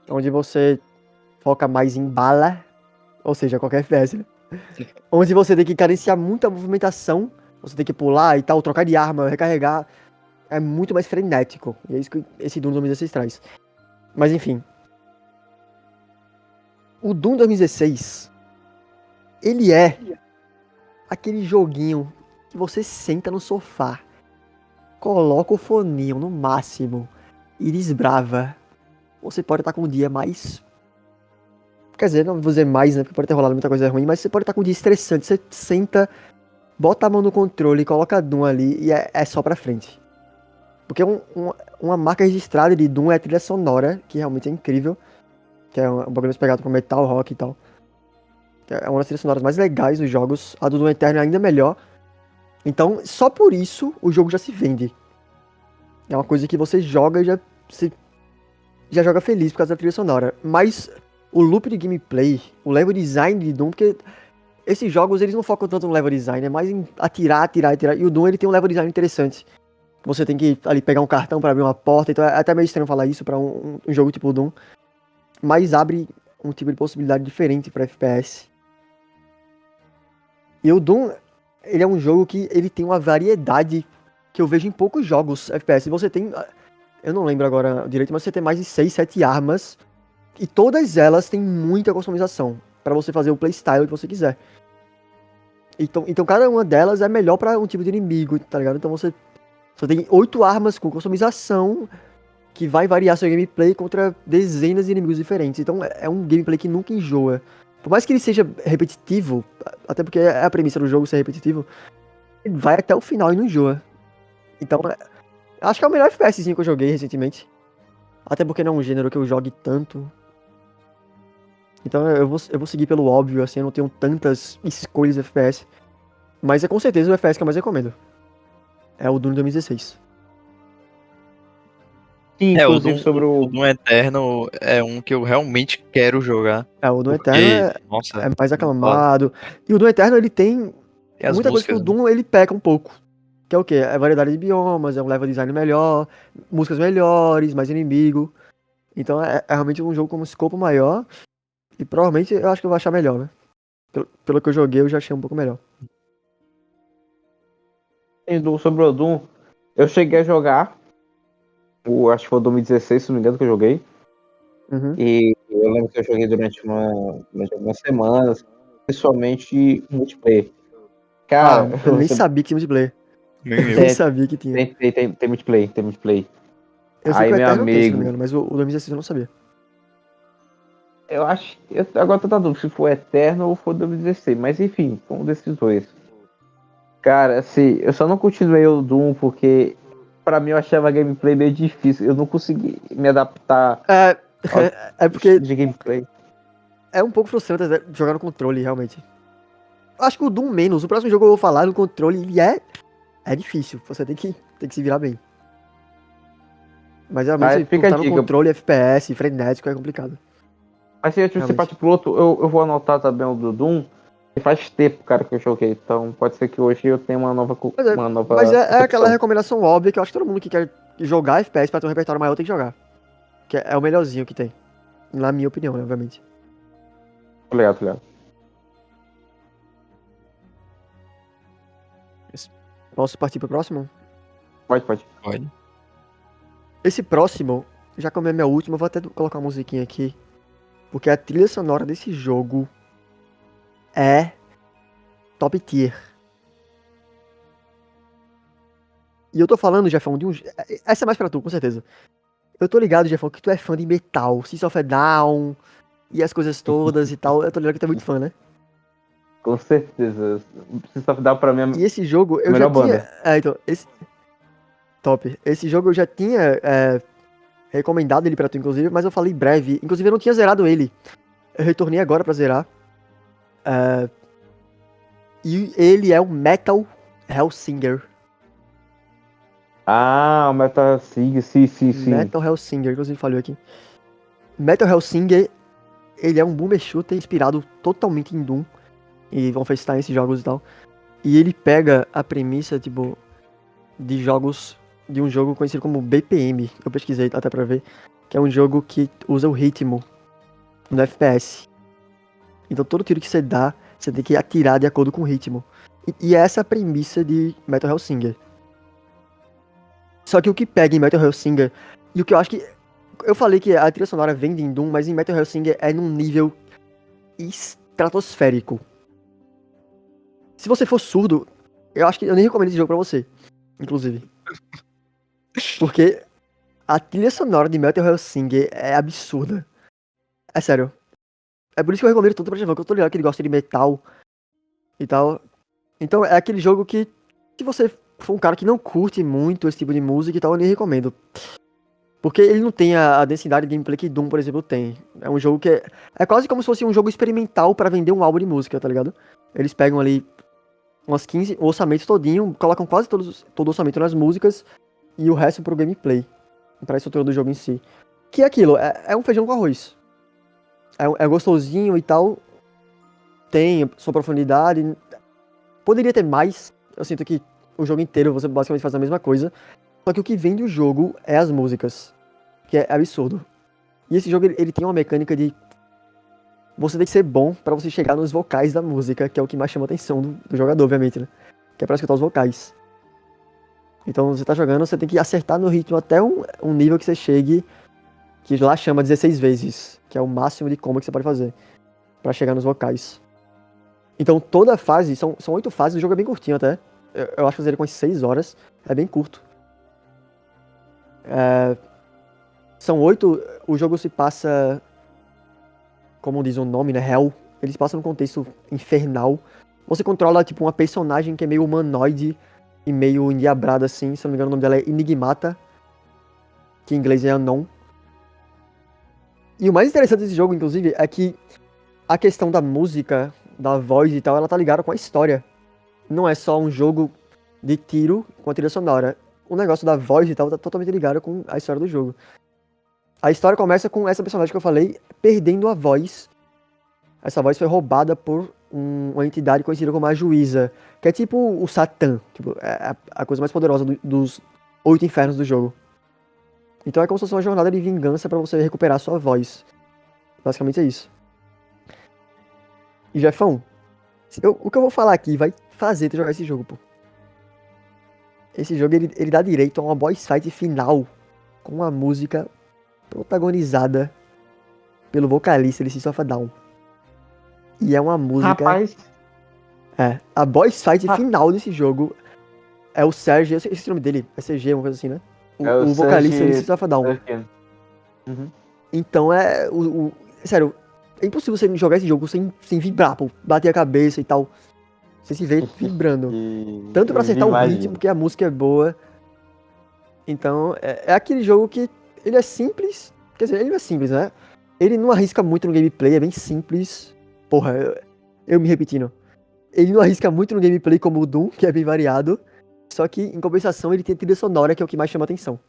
Onde você foca mais em bala. Ou seja, qualquer FPS, né? Onde você tem que cadenciar muita movimentação. Você tem que pular e tal, trocar de arma, recarregar. É muito mais frenético. E é isso que esse Doom 2016 traz. Mas enfim. O Doom 2016, ele é aquele joguinho que você senta no sofá, coloca o foninho no máximo e desbrava. Você pode estar com um dia mais... Quer dizer, não vou dizer mais, né? Porque pode ter rolado muita coisa ruim, mas você pode estar com um dia estressante. Você senta, bota a mão no controle, coloca Doom ali e é só pra frente. Porque uma marca registrada de Doom é a trilha sonora, que realmente é incrível. Que é um bagulho mais pegado com metal, rock e tal. É uma das trilhas sonoras mais legais dos jogos. A do Doom Eterno é ainda melhor. Então, só por isso, o jogo já se vende. É uma coisa que você joga e já joga feliz por causa da trilha sonora. Mas o loop de gameplay, o level design de Doom, porque esses jogos eles não focam tanto no level design, é mais em atirar, atirar, atirar. E o Doom ele tem um level design interessante. Você tem que ali pegar um cartão pra abrir uma porta, então é até meio estranho falar isso pra um jogo tipo o Doom. Mas abre um tipo de possibilidade diferente pra FPS. E o Doom, ele é um jogo que ele tem uma variedade que eu vejo em poucos jogos FPS. Você tem, eu não lembro agora direito, mas você tem mais de 6, 7 armas e todas elas têm muita customização pra você fazer o playstyle que você quiser. Então cada uma delas é melhor pra um tipo de inimigo, tá ligado? Então você tem 8 armas com customização que vai variar seu gameplay contra dezenas de inimigos diferentes. Então é um gameplay que nunca enjoa. Por mais que ele seja repetitivo, até porque é a premissa do jogo ser repetitivo, ele vai até o final e não enjoa. Então, acho que é o melhor FPSzinho que eu joguei recentemente. Até porque não é um gênero que eu jogue tanto. Então eu vou seguir pelo óbvio, assim, eu não tenho tantas escolhas de FPS. Mas é com certeza o FPS que eu mais recomendo. É o Doom 2016. E, É, inclusive sobre O o. Doom Eterno é um que eu realmente quero jogar. É, o Doom Eterno Porque, é nossa, mais muito foda. aclamado. E o Doom Eterno, ele tem Tem as muita coisa que o músicas, né? Doom, ele peca um pouco. Que é o quê? É variedade de biomas, é um level design melhor, músicas melhores, mais inimigo. Então é realmente um jogo com um escopo maior. E provavelmente eu acho que eu vou achar melhor, né? Pelo que eu joguei, eu já achei um pouco melhor. Sobre o Doom, eu cheguei a jogar. Acho que foi o 2016, se não me engano, que eu joguei. Uhum. E eu lembro que eu joguei durante umas semanas, principalmente multiplayer. Ah, Cara, eu nem você sabia que tinha multiplayer. Eu Nem nem eu. tem, sabia que tinha. tem multiplayer, tem multiplayer. Eu sei que Aí, o meu Eterno tem, se não me amigo, engano, mas o 2016 eu não sabia. eu acho. Agora tô na dúvida se foi Eterno ou foi 2016, mas enfim, foi um desses dois. Cara, assim, eu só não continuei o Doom porque pra mim eu achava a gameplay meio difícil. Eu não consegui me adaptar É, ao é porque estilo de gameplay. é um pouco frustrante jogar no controle, realmente. Eu acho que o Doom menos. O próximo jogo que eu vou falar no controle, ele é difícil. Você tem que se virar bem. Mas Mas realmente, por fica a estar no dica. controle FPS, frenético, é complicado. Mas se você Realmente. partir pro outro, eu vou anotar também o do Doom. E faz tempo, cara, que eu joguei. Então pode ser que hoje eu tenha uma Mas nova é aquela concepção. recomendação óbvia que eu acho que todo mundo que quer jogar FPS pra ter um repertório maior tem que jogar. Que é o melhorzinho que tem. Na minha opinião, né, obviamente. Obrigado, obrigado. Posso partir pro próximo? Pode, pode. Pode. Esse próximo, já como é minha última, eu vou até colocar uma musiquinha aqui. Porque a trilha sonora desse jogo é top tier. E eu tô falando, Jefão, de um. Essa é mais pra tu, com certeza. Eu tô ligado, Jefão, que tu é fã de metal, System of a Down e as coisas todas e tal. Eu tô ligado que tu é muito fã, né? Com certeza. Precisa dar pra mim E esse jogo a eu já melhor tinha. banda. Então, esse. Top. Esse jogo eu já tinha recomendado ele pra tu, inclusive, mas eu falei breve. Inclusive, eu não tinha zerado ele. Eu retornei agora pra zerar. E ele é um Metal Hellsinger. Ah, o Metal Sig, sim. Metal Hellsinger, inclusive falhou aqui. Metal Hellsinger, ele é um boomer shooter inspirado totalmente em Doom e Wolfenstein, esses jogos e tal. E ele pega a premissa, tipo, de jogos, de um jogo conhecido como BPM, eu pesquisei até pra ver, que é um jogo que usa o ritmo no FPS. Então todo tiro que você dá, você tem que atirar de acordo com o ritmo. E essa é a premissa de Metal Hellsinger. Só que o que pega em Metal Hellsinger, e o que eu acho que... Eu falei que a trilha sonora vem de Doom, mas em Metal Hellsinger é num nível estratosférico. Se você for surdo, eu acho que eu nem recomendo esse jogo pra você, inclusive. Porque a trilha sonora de Metal Hellsinger é absurda. É sério. É por isso que eu recomendo tanto pra Javão, que eu tô ligado que ele gosta de metal e tal. Então é aquele jogo que, se você for um cara que não curte muito esse tipo de música e tal, eu nem recomendo. Porque ele não tem a densidade de gameplay que Doom, por exemplo, tem. É um jogo que é quase como se fosse um jogo experimental pra vender um álbum de música, tá ligado? Eles pegam ali umas 15, o orçamento todinho, colocam quase todo o orçamento nas músicas e o resto pro gameplay, pra estrutura do jogo em si. Que é aquilo, é um feijão com arroz. É gostosinho e tal, tem sua profundidade. Poderia ter mais, eu sinto que o jogo inteiro você basicamente faz a mesma coisa, só que o que vende o jogo é as músicas, que é absurdo. E esse jogo ele tem uma mecânica de você tem que ser bom pra você chegar nos vocais da música, que é o que mais chama a atenção do jogador, obviamente, né? Que é pra escutar os vocais. Então você tá jogando, você tem que acertar no ritmo até um nível que você chegue, que lá chama 16 vezes, que é o máximo de combo que você pode fazer pra chegar nos vocais. Então toda fase, são 8 fases, o jogo é bem curtinho até. Eu acho que eu zerei com umas 6 horas, é bem curto. São 8, o jogo se passa, como diz o nome, né, Hell. Eles passam num contexto infernal. Você controla, tipo, uma personagem que é meio humanoide e meio endiabrada, assim. Se não me engano, o nome dela é Enigmata, que em inglês é Anon. E o mais interessante desse jogo, inclusive, é que a questão da música, da voz e tal, ela tá ligada com a história. Não é só um jogo de tiro com a trilha sonora. O negócio da voz e tal tá totalmente ligado com a história do jogo. A história começa com essa personagem que eu falei perdendo a voz. Essa voz foi roubada por uma entidade conhecida como a Juíza, que é tipo o Satã, tipo, é a coisa mais poderosa dos 8 infernos do jogo. Então é como se fosse uma jornada de vingança pra você recuperar sua voz. Basicamente é isso. E Jefão, o que eu vou falar aqui vai fazer tu jogar esse jogo, pô. Esse jogo ele dá direito a uma boss fight final com uma música protagonizada pelo vocalista de System of a Down. E é uma música. Rapaz, A boss fight final desse jogo é o Serge. Eu esqueci o nome dele, é CG, uma coisa assim, né? é o O vocalista de Serge System of a Down. Tankian. Uhum. Então sério, é impossível você jogar esse jogo sem vibrar, pô. Bater a cabeça e tal. Você se vê vibrando. Tanto pra acertar o ritmo, porque a música é boa. Então, é aquele jogo que ele é simples. Quer dizer, ele não é simples, né? Ele não arrisca muito no gameplay, é bem simples. Porra, eu me repetindo. Ele não arrisca muito no gameplay como o Doom, que é bem variado. Só que, em compensação, ele tem a trilha sonora, que é o que mais chama atenção.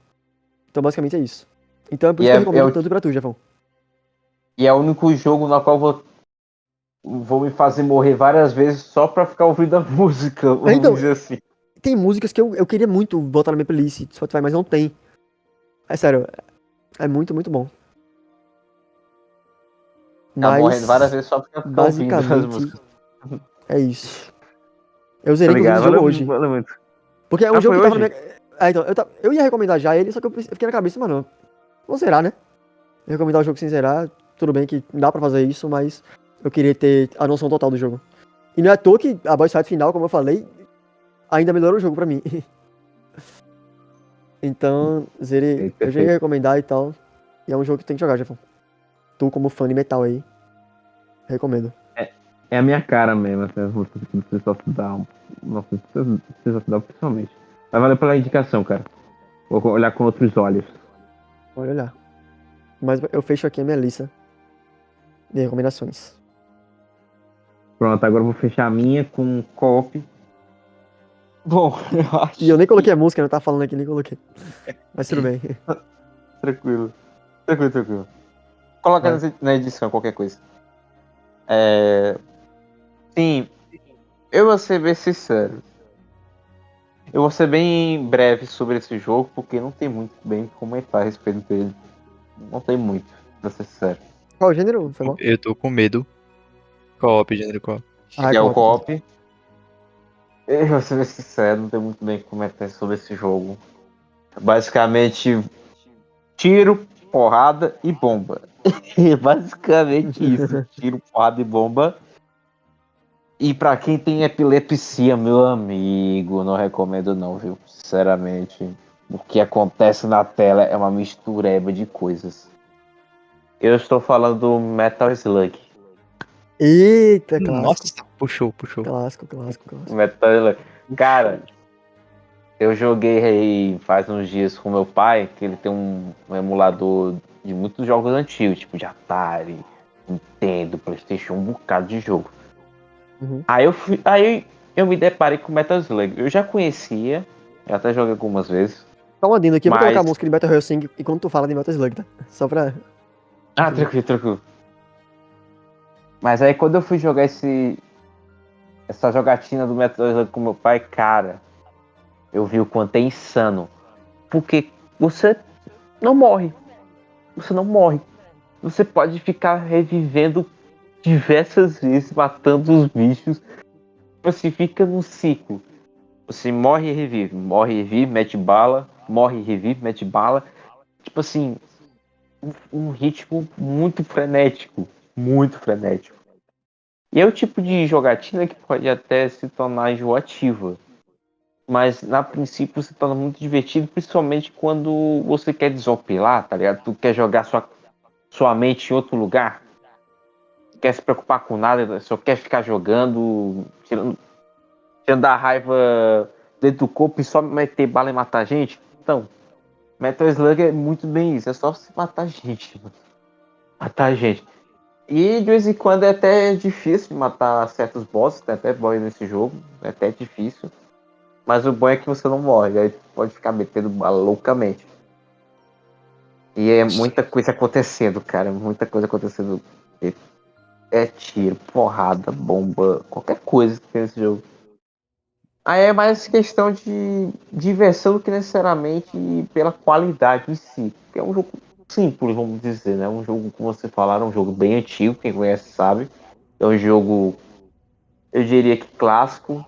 Então, basicamente é isso. Então é por isso que eu recomendo tanto pra tu, Jefão. E é o único jogo na qual vou me fazer morrer várias vezes só pra ficar ouvindo a música, vamos Então, dizer assim. tem músicas que eu queria muito botar na minha playlist do Spotify, mas não tem. É sério, é muito, muito bom. Tá Mas, morrendo várias vezes só pra ficar ouvindo as basicamente, músicas. é isso. Eu Tá zerei inclusive esse ligado? jogo hoje. Valeu muito. Porque é um jogo foi que tava na hoje? minha... Então, eu ia recomendar já ele, só que eu fiquei na cabeça, mano, vou zerar, né? Recomendar o jogo sem zerar, tudo bem que dá pra fazer isso, mas eu queria ter a noção total do jogo. E não é à toa que a boss fight final, como eu falei, ainda melhorou o jogo pra mim. Então, Zeri, eu já ia Perfeito. recomendar e tal. E é um jogo que tu tem que jogar, Jefão. Tu, como fã de metal aí, recomendo. É a minha cara mesmo, essa música do System of Down. Nossa, System of Down principalmente. Mas valeu pela indicação, cara. Vou olhar com outros olhos. Pode olhar. Mas eu fecho aqui a minha lista de recomendações. Pronto, agora eu vou fechar a minha com co-op. Bom, eu acho. E eu nem coloquei a música, não tá falando aqui, nem coloquei. Mas tudo bem. Tranquilo. Tranquilo. Coloca Vai. na edição qualquer coisa. Sim, eu vou ser bem sincero. Eu vou ser bem breve sobre esse jogo, porque não tem muito bem o que comentar a respeito dele. Não tem muito, pra ser sincero. Qual o gênero? Foi mal? Eu tô com medo. Co-op, gênero co-op. Ah, Que é o co-op. co-op. Eu vou ser bem sincero, não tem muito bem o que comentar sobre esse jogo. Basicamente, tiro, porrada e bomba. Basicamente isso. Tiro, porrada e bomba. E pra quem tem epilepsia, meu amigo, não recomendo não, viu? Sinceramente. O que acontece na tela é uma mistureba de coisas. Eu estou falando do Metal Slug. Eita, clássico. Nossa, puxou. Clássico. Metal Slug. Cara, eu joguei aí faz uns dias com meu pai, que ele tem um emulador de muitos jogos antigos, tipo de Atari, Nintendo, PlayStation, um bocado de jogo. Uhum. Aí eu me deparei com Metal Slug. Eu já conhecia, eu até joguei algumas vezes, Só um adendo aqui, eu vou colocar a mas... música de Metal Hellsing enquanto tu fala de Metal Slug, tá? Só pra... Ah, tranquilo. Mas aí quando eu fui jogar essa jogatina do Metal Slug com meu pai, cara, eu vi o quanto é insano. Porque você não morre. Você não morre. Você pode ficar revivendo diversas vezes, matando os bichos. Você fica num ciclo. Você morre e revive, mete bala, morre e revive, mete bala. Tipo assim, um ritmo muito frenético. Muito frenético. E é o tipo de jogatina que pode até se tornar enjoativa. Mas, na princípio, se torna muito divertido, principalmente quando você quer desopilar, tá ligado? Tu quer jogar sua mente em outro lugar. Quer se preocupar com nada, só quer ficar jogando, tirando a raiva dentro do corpo e só meter bala e matar gente. Então, Metal Slug é muito bem isso, é só se matar gente, mano. Matar gente. E de vez em quando é até difícil de matar certos bosses, tem até boss nesse jogo, é até difícil. Mas o bom é que você não morre, aí pode ficar metendo bala loucamente. E é muita coisa acontecendo, cara, muita coisa acontecendo. É tiro, porrada, bomba, qualquer coisa que tem nesse jogo. Aí é mais questão de diversão do que necessariamente pela qualidade em si. É um jogo simples, vamos dizer, né? Um jogo, como você falaram, um jogo bem antigo, quem conhece sabe. É um jogo, eu diria que clássico,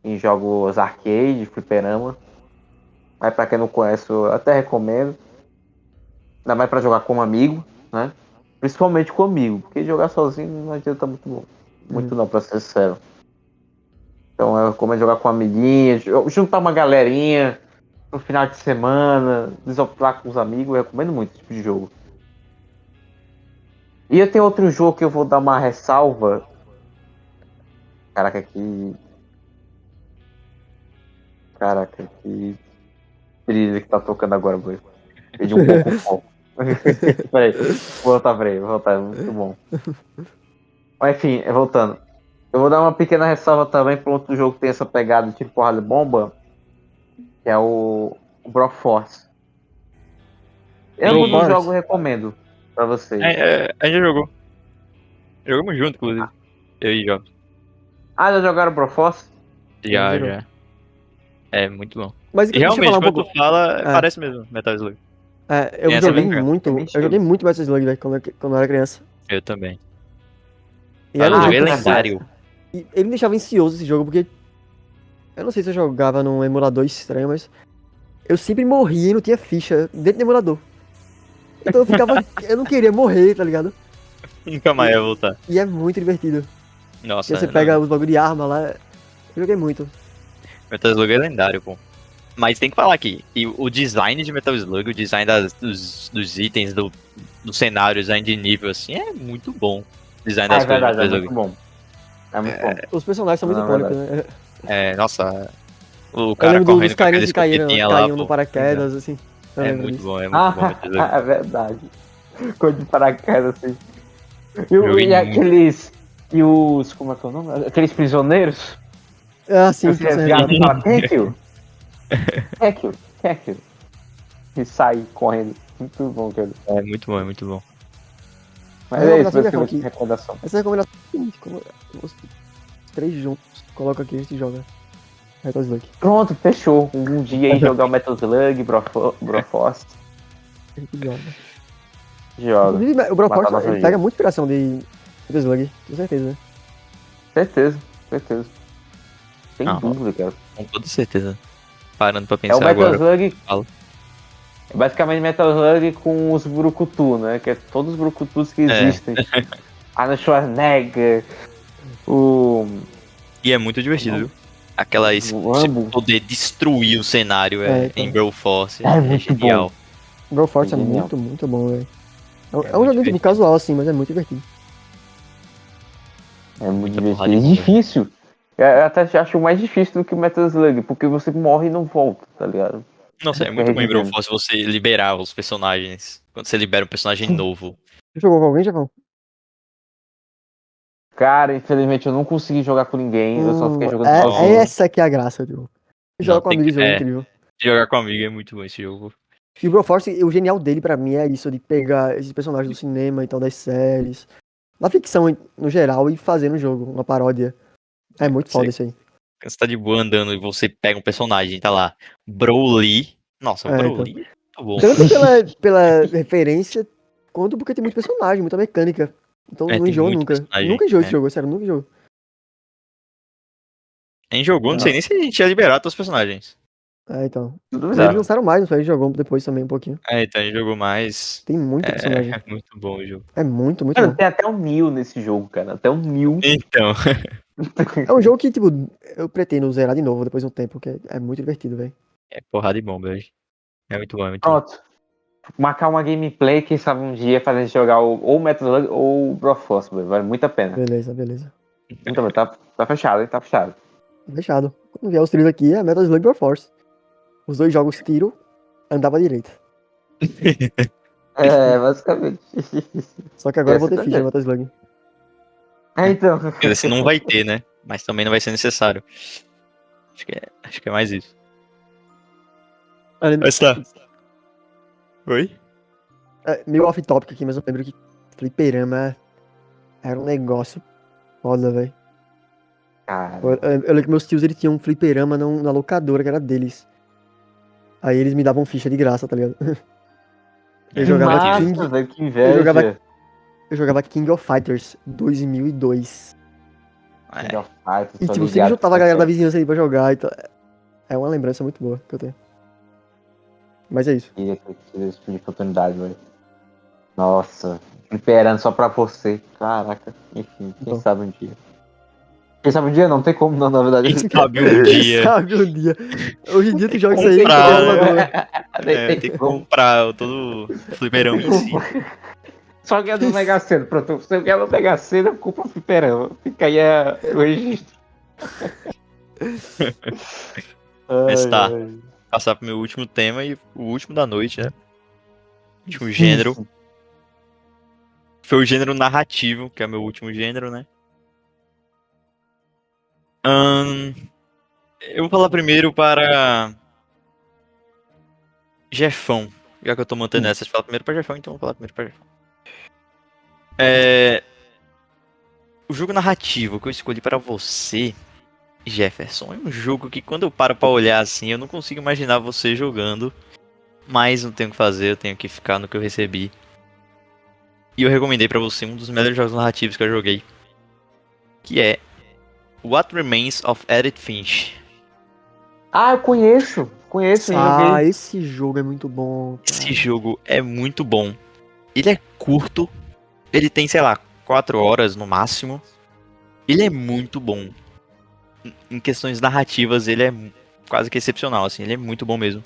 em jogos arcade, fliperama. Mas pra quem não conhece, eu até recomendo. Ainda mais pra jogar com um amigo, né? Principalmente com amigo, porque jogar sozinho não adianta muito, muito não, pra ser sincero. Então eu recomendo jogar com amiguinhos, juntar uma galerinha no final de semana, desopilar com os amigos, eu recomendo muito esse tipo de jogo. E eu tenho outro jogo que eu vou dar uma ressalva. Caraca, que trilha que tá tocando agora, boy. Perdi um pouco o foco. Peraí, vou voltar, muito bom. Mas enfim, voltando. Eu vou dar uma pequena ressalva também para outro jogo que tem essa pegada de tiro, porrada e bomba, que é o Broforce. Ambos os jogos eu recomendo pra vocês. A gente já jogou. Jogamos junto, inclusive. Eu e Jobs. Ah, já jogaram Broforce? Já. É muito bom. Mas E deixa eu falar realmente, um quando pouco. tu fala, parece mesmo Metal Slug. Eu Tem essa joguei mesma pegada. muito. Eu joguei muito Metal Slug, velho, quando eu era criança. Eu também. E Metal era Slug é muito. lendário. E ele me deixava ansioso esse jogo, porque. Eu não sei se eu jogava num emulador estranho, mas. Eu sempre morria e não tinha ficha dentro do emulador. Então eu ficava. Eu não queria morrer, tá ligado? Nunca mais ia voltar. E é muito divertido. Nossa, Porque você pega os bagulho de arma lá. Eu joguei muito. Metal Slug é lendário, pô. Mas tem que falar aqui, e o design de Metal Slug, o design dos itens, do cenário, design de nível, assim, é muito bom. O design das É coisas verdade, de é Metal muito Slug. bom. É muito bom. Os personagens são muito Não, é icônicos, né? Nossa, o Eu cara lembro dos correndo com aquela carinhas que escopetinha lá, caíam no pô. paraquedas, assim. Eu É lembro muito disso. bom, é muito bom Metal Slug. É verdade. Coisa de paraquedas, assim. Joguei E muito. aqueles. E os. Como é que é o nome? Aqueles prisioneiros. Ah, sim, Você tô sendo resgata resgatado. e fala: quem é aquilo? Quem é aquilo? Quem é aquilo? E sai correndo. Muito bom, cara. É muito bom, é muito bom. Mas A é isso, recomendação que é basicamente, aqui. a recomendação. Essa recomendação é a seguinte: como os três juntos, coloca aqui e a gente joga Metal Slug. Pronto, fechou. Um dia aí jogar o Metal Slug, Broforce. A gente joga. Joga. Inclusive, o Matar Broforce, nossa ele vida. pega muita inspiração de Metal Slug, com certeza, né? Certeza, certeza. Sem Não, dúvida, cara. com toda certeza. Parando pra É o pensar Metal agora. Slug. Fala. É basicamente Metal Slug com os Brucutu, né? Que é todos os Brucutus que É. existem. Arnold Schwarzenegger, o E é muito divertido, viu? Aquela você Rambo. poder destruir o cenário em Então. Broforce É é muito genial. O Broforce é Genial. muito, muito bom, velho. É É um muito joguinho tipo divertido. casual, assim, mas é muito divertido. É muito Muita porrada divertido. de E bomba. difícil. Eu até acho mais difícil do que o Metal Slug, porque você morre e não volta, tá ligado? Nossa, é Fica muito bom em revivendo. Broforce você liberar os personagens. Quando você libera um personagem novo. Você jogou com alguém, Japão? Cara, infelizmente eu não consegui jogar com ninguém, eu só fiquei jogando É sozinho. essa que é a graça, tipo. Não, Jogar com tem que. amigos, jogo incrível. Jogar com amigo é muito bom esse jogo. E o Broforce, o genial dele pra mim é isso, de pegar esses personagens do cinema e tal, das séries, da ficção no geral, e fazer no jogo, uma paródia. É muito foda isso aí. Quando você tá de boa andando e você pega um personagem, tá lá. Broly. Nossa, o Então. Broly é muito bom. Tanto pela referência, quanto porque tem muito personagem, muita mecânica. Então não Tem enjoa muito nunca. personagem. Nunca enjoou esse jogo, sério, nunca enjoou. A gente jogou, não sei Ah, nem se a gente ia liberar todos os personagens. então. Tudo Inclusive eles já. lançaram mais, não foi? A gente jogou depois também um pouquinho. Então a gente jogou mais. Tem muito personagem. É muito bom o jogo. É muito, muito Mano, bom. tem até um Neo nesse jogo, cara. Até um Neo. Então, É um jogo que, tipo, eu pretendo zerar de novo depois de um tempo, porque é muito divertido, velho. é porrada de bomba hoje. É muito bom, é muito bom. Pronto. Marcar uma gameplay, quem sabe um dia fazer a gente jogar ou Metal Slug ou Broforce, velho. Vale muito a pena. Beleza, beleza. Muito a pena. Tá fechado, hein? Tá fechado. Fechado. Quando vier os trilhos aqui, é Metal Slug Broforce. Os dois jogos tiro, andava direita. É, basicamente. Só que agora eu vou Esse ter ficha no também. Metal Slug. É, então. Quer dizer, você não vai ter, né? Mas também não vai ser necessário. Acho que é mais isso. Mas tá. Oi? É, meio off-topic aqui, mas eu lembro que fliperama era um negócio foda, velho. Cara, Eu lembro que meus tios eles tinham um fliperama na locadora que era deles. Aí eles me davam ficha de graça, tá ligado? Eu que jogava massa, King. velho. Que Eu jogava, inveja. eu jogava King of Fighters 2002. King É, of Fighters, E tô tipo, sempre ligado juntava a que galera da é. vizinhança aí pra jogar e tal. É uma lembrança muito boa que eu tenho. Mas é isso. Queria ter tido esse tipo de oportunidade, velho. Nossa, esperando só pra você. Caraca, enfim, quem Então. sabe um dia. Quem sabe um dia não tem como, não, na verdade. quem sabe um dia. Sabe um dia. Hoje em dia tu joga isso Tem aí que em qualquer comprar, locadora. Tem que comprar todo o fliperão em si. Só ganha no Mega Sena, pronto. Se eu ganhar no Mega Sena, compra o fliperama. Fica aí o registro. Mas tá. Ai, ai. Passar pro meu último tema e o último da noite, né? Último gênero. Isso. Foi o gênero narrativo, que é o meu último gênero, né? Eu vou falar primeiro para Jefão. Já que eu tô mantendo essa de falar primeiro pra Jefão, então eu vou falar primeiro pra Jefão. O jogo narrativo que eu escolhi para você, Jefferson, é um jogo que quando eu paro pra olhar assim, eu não consigo imaginar você jogando, mas não tenho o que fazer, eu tenho que ficar no que eu recebi. E eu recomendei pra você um dos melhores jogos narrativos que eu joguei, que é What Remains of Edith Finch. Ah, eu conheço. Conheço, eu joguei. Ah, esse jogo é muito bom. Esse Cara. jogo é muito bom. Ele é curto, ele tem, sei lá, 4 horas no máximo. Ele é muito bom. Em questões narrativas, ele é quase que excepcional, assim, ele é muito bom mesmo.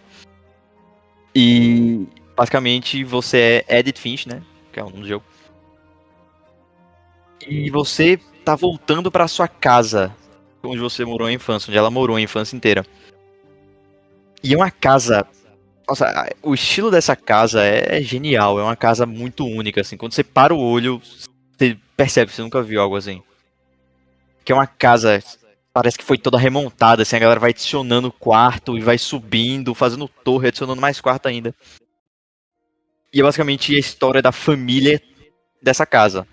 E basicamente você é Edith Finch, né? Que é o nome do jogo. E você tá voltando pra sua casa, onde você morou a infância, onde ela morou a infância inteira. E é uma casa. Nossa, o estilo dessa casa é genial, é uma casa muito única, assim. Quando você para o olho, você percebe que você nunca viu algo assim. Que é uma casa, parece que foi toda remontada, assim, a galera vai adicionando quarto e vai subindo, fazendo torre, adicionando mais quarto ainda. E é basicamente a história da família dessa casa.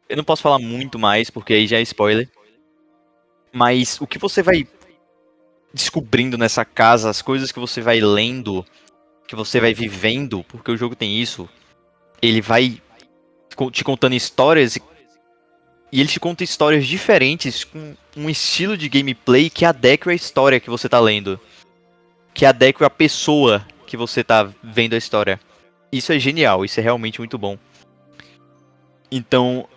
Eu não posso falar muito mais, porque aí já é spoiler. Mas o que você vai descobrindo nessa casa, as coisas que você vai lendo, que você vai vivendo, porque o jogo tem isso, ele vai te contando histórias e ele te conta histórias diferentes com um estilo de gameplay que adequa a história que você tá lendo, que adequa a pessoa que você tá vendo a história. Isso é genial, isso é realmente muito bom. Então,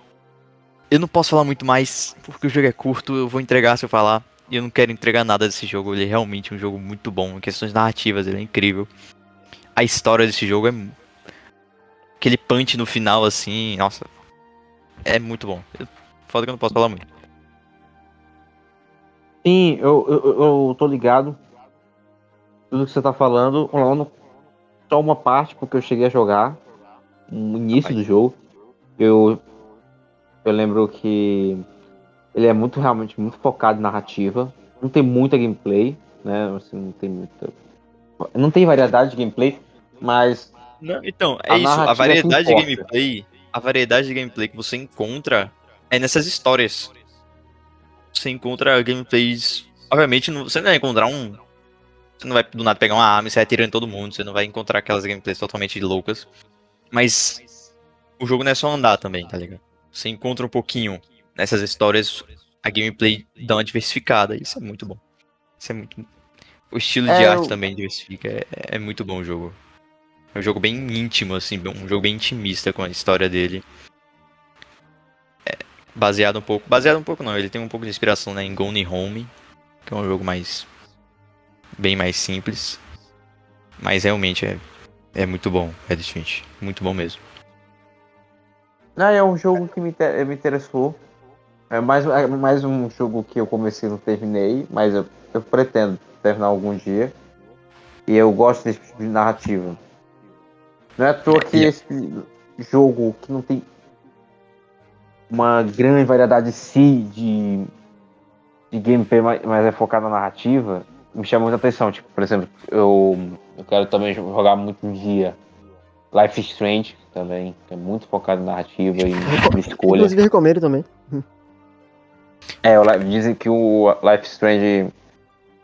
eu não posso falar muito mais, porque o jogo é curto, eu vou entregar se eu falar. E eu não quero entregar nada desse jogo, ele é realmente um jogo muito bom. Em questões narrativas, ele é incrível. A história desse jogo é... aquele punch no final, assim, nossa, é muito bom. Foda que eu não posso falar muito. Sim, eu tô ligado. Tudo que você tá falando, só uma parte, porque eu cheguei a jogar no início do jogo. Eu lembro que ele é realmente muito focado em narrativa. Não tem muita gameplay, né? Assim, não tem variedade de gameplay, mas Não, então, é a isso, narrativa se importa. a variedade de gameplay que você encontra é nessas histórias. Você encontra gameplays, obviamente, você não vai encontrar você não vai do nada pegar uma arma e sair atirando em todo mundo, você não vai encontrar aquelas gameplays totalmente loucas, mas o jogo não é só andar também, tá ligado? Você encontra um pouquinho nessas histórias, a gameplay dá uma diversificada, isso é muito bom. Isso é muito... O estilo de É, arte também diversifica, é muito bom o jogo. É um jogo bem íntimo, assim, um jogo bem intimista com a história dele. Baseado um pouco não, ele tem um pouco de inspiração, né, em Gone Home, que é um jogo bem mais simples. Mas realmente é muito bom, Red Finch. Muito bom mesmo. é um jogo que me interessou. É mais um jogo que eu comecei e não terminei, mas eu pretendo terminar algum dia. E eu gosto desse tipo de narrativa. Não é à toa que E esse jogo que não tem uma grande variedade de gameplay, mas é focado na narrativa, me chama muita atenção. Tipo, por exemplo, eu quero também jogar muito um dia Life is Strange também, que é muito focado em narrativa e em escolha. Inclusive, recomendo também. Dizem que o Life is Strange é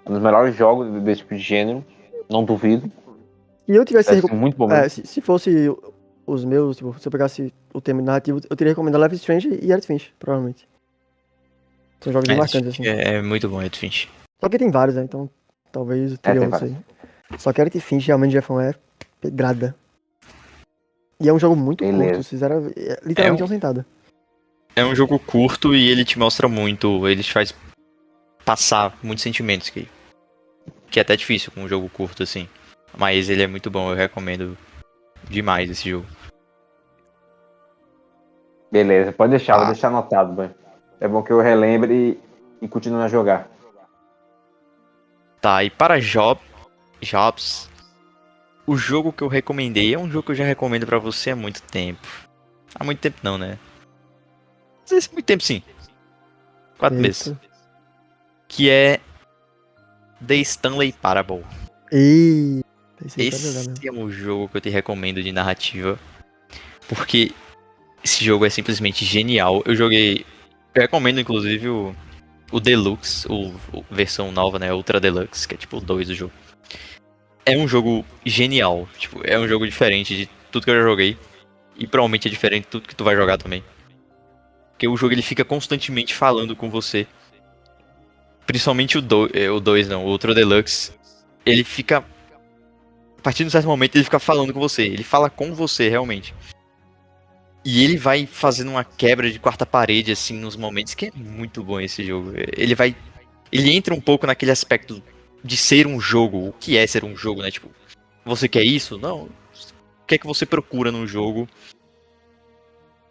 um dos melhores jogos desse tipo de gênero. Não duvido. E eu tivesse. Deve ser muito bom mesmo. Se fosse os meus, tipo, se eu pegasse o tema narrativo, eu teria recomendado Life is Strange e Earth Finch, provavelmente. São jogos bem marcantes, assim. é muito bom, Red Finch. Só que tem vários, né? Então talvez eu teria Tem outros vários. aí. Só que Earth Finch realmente já é pedrada. E é um jogo muito curto, Beleza. vocês fizeram literalmente uma sentada. É um jogo curto e ele te mostra muito, ele te faz passar muitos sentimentos, que é até difícil com um jogo curto, assim. Mas ele é muito bom, eu recomendo demais esse jogo. Beleza, pode deixar, vou Ah. deixar anotado, mano. É bom que eu relembre e continue a jogar. Tá, e para Jobs, o jogo que eu recomendei é um jogo que eu já recomendo pra você há muito tempo. Há muito tempo não, né? Muito tempo sim. 4 meses. Eita. Que é The Stanley Parable. Esse aí pra jogar Esse mesmo. é um jogo que eu te recomendo de narrativa. Porque esse jogo é simplesmente genial. Eu recomendo inclusive o Deluxe, o versão nova, né? Ultra Deluxe, que é tipo o 2 do jogo. É um jogo genial. Tipo, é um jogo diferente de tudo que eu já joguei. E provavelmente é diferente de tudo que tu vai jogar também. Porque o jogo ele fica constantemente falando com você. Principalmente o 2 não, o Ultra Deluxe. Ele fica... A partir de um certo momento ele fica falando com você. Ele fala com você, realmente. E ele vai fazendo uma quebra de quarta parede, assim, nos momentos que é muito bom esse jogo. Ele entra um pouco naquele aspecto de ser um jogo. O que é ser um jogo, né? Tipo, você quer isso? Não. O que é que você procura num jogo?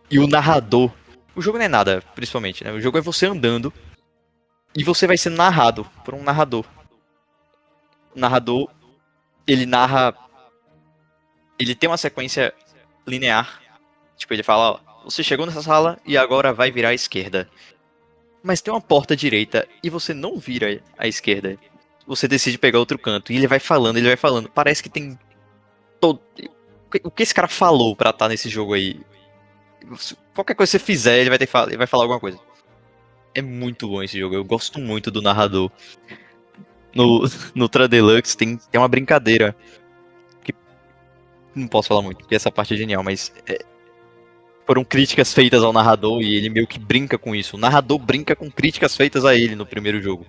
E o narrador. O jogo não é nada, principalmente, né? O jogo é você andando e você vai sendo narrado por um narrador. O narrador, ele narra. Ele tem uma sequência linear. Tipo, ele fala, ó, você chegou nessa sala e agora vai virar à esquerda. Mas tem uma porta à direita e você não vira à esquerda. Você decide pegar outro canto. E ele vai falando, ele vai falando. Parece que tem todo... O que esse cara falou pra estar nesse jogo aí? Qualquer coisa que você fizer, ele vai falar alguma coisa. É muito bom esse jogo. Eu gosto muito do narrador. No Ultra Deluxe tem uma brincadeira. Que não posso falar muito, porque essa parte é genial, mas foram críticas feitas ao narrador e ele meio que brinca com isso. O narrador brinca com críticas feitas a ele no primeiro jogo.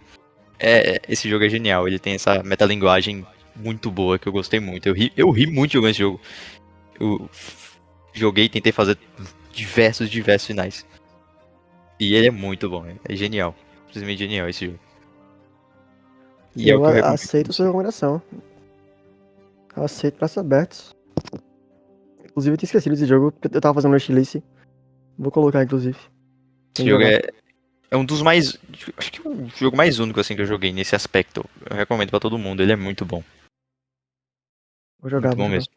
Esse jogo é genial, ele tem essa metalinguagem muito boa que eu gostei muito. Eu ri muito jogando esse jogo. Eu joguei e tentei fazer diversos finais. E ele é muito bom, é genial. Simplesmente genial esse jogo. E eu que recomendo. aceito a sua recomendação. Eu aceito braços abertos. Inclusive eu tinha esquecido desse jogo, porque eu tava fazendo um wishlist. Vou colocar, inclusive. Esse jogo é um dos mais... Acho que é o jogo mais único assim que eu joguei nesse aspecto. Eu recomendo pra todo mundo, ele é muito bom. Vou jogar, Muito bom mesmo.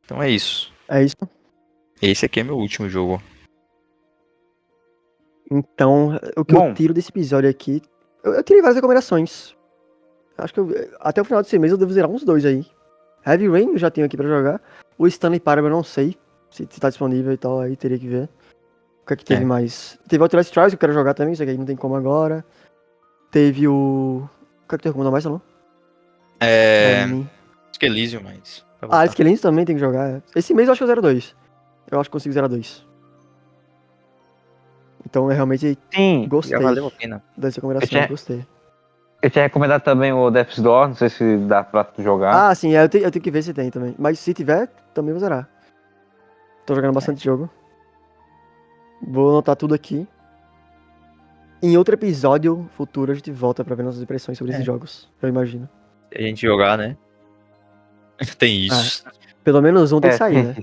Então é isso. É isso. Esse aqui é meu último jogo. Então, o que Bom. eu tiro desse episódio aqui... Eu tirei várias recomendações. Acho que até o final desse mês eu devo zerar uns 2 aí. Heavy Rain eu já tenho aqui pra jogar. O Stanley Parable eu não sei se tá disponível e tal, aí teria que ver. O que é que teve mais? Teve o Outlast Trials que eu quero jogar também, isso aqui não tem como agora. Teve o... O que é que tu recomendou mais, Salão? Acho que Elysium, mas... Skelins também tem que jogar. Esse mês eu acho que eu zero 2. Eu acho que consigo zerar 2. Então eu realmente Sim, gostei Já valeu a pena. dessa recomendação, gostei. eu tinha recomendado também o Death's Door, não sei se dá pra tu jogar. Ah, sim, eu tenho que ver se tem também. Mas se tiver, também vou zerar. Tô jogando bastante jogo. Vou anotar tudo aqui. Em outro episódio futuro a gente volta pra ver nossas impressões sobre esses jogos, eu imagino. Se a gente jogar, né? Tem isso. Pelo menos um tem que sair, né?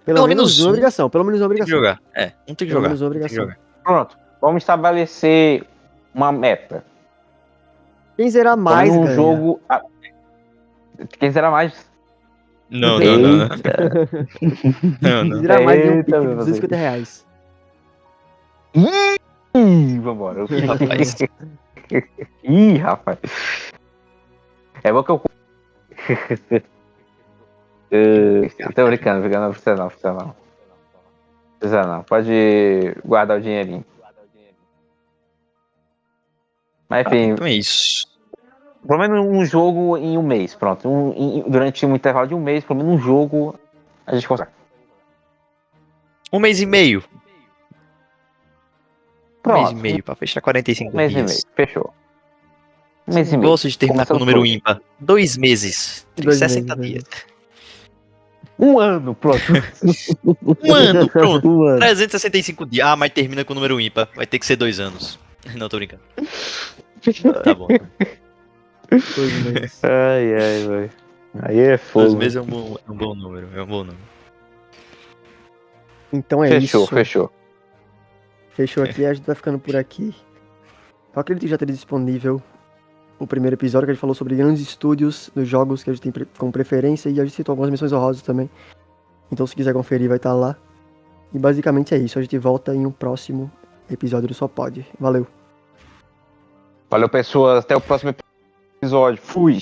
Pelo menos uma um obrigação, pelo menos uma tem que obrigação. jogar. Um tem que Pelo jogar. menos uma Tem que obrigação. jogar. Pronto, vamos estabelecer uma meta. Quem zerar mais Um ganha. jogo... Quem será mais? Não. Quem Não. zerar mais ganha um Eita, pique de meu Deus. R$250. Ih, vambora. Ih, rapaz. Ih, rapaz. É bom que eu... Tô brincando, não precisa não. Precisa não, pode guardar o dinheirinho. Mas enfim, Então é isso. pelo menos um jogo em um mês, pronto. Durante um intervalo de um mês, pelo menos um jogo a gente consegue. 1 mês e meio. Um mês e Pronto, meio pra fechar 45 um mês e dias. meio, fechou. Um mês e Eu meio. gosto de terminar com o Começando número tudo. ímpar. 2 meses. Tem 2 60 meses, dias. Um ano, pronto. Um ano, pronto. Um ano. 365 dias. Ah, mas termina com o número ímpar. Vai ter que ser 2 anos. Não, tô brincando. Tá bom. 2 meses. Ai, velho. Aí é 2 fogo. meses é um bom número. É um bom número. Então é Fechou, isso. fechou. Fechou aqui, a gente vai ficando por aqui. Eu acredito que já teria disponível o primeiro episódio que a gente falou sobre grandes estúdios dos jogos que a gente tem como preferência e a gente citou algumas menções honrosas também. Então se quiser conferir vai estar lá. E basicamente é isso, a gente volta em um próximo episódio do Só Pode. Valeu! Valeu, pessoas. Até o próximo episódio. Fui.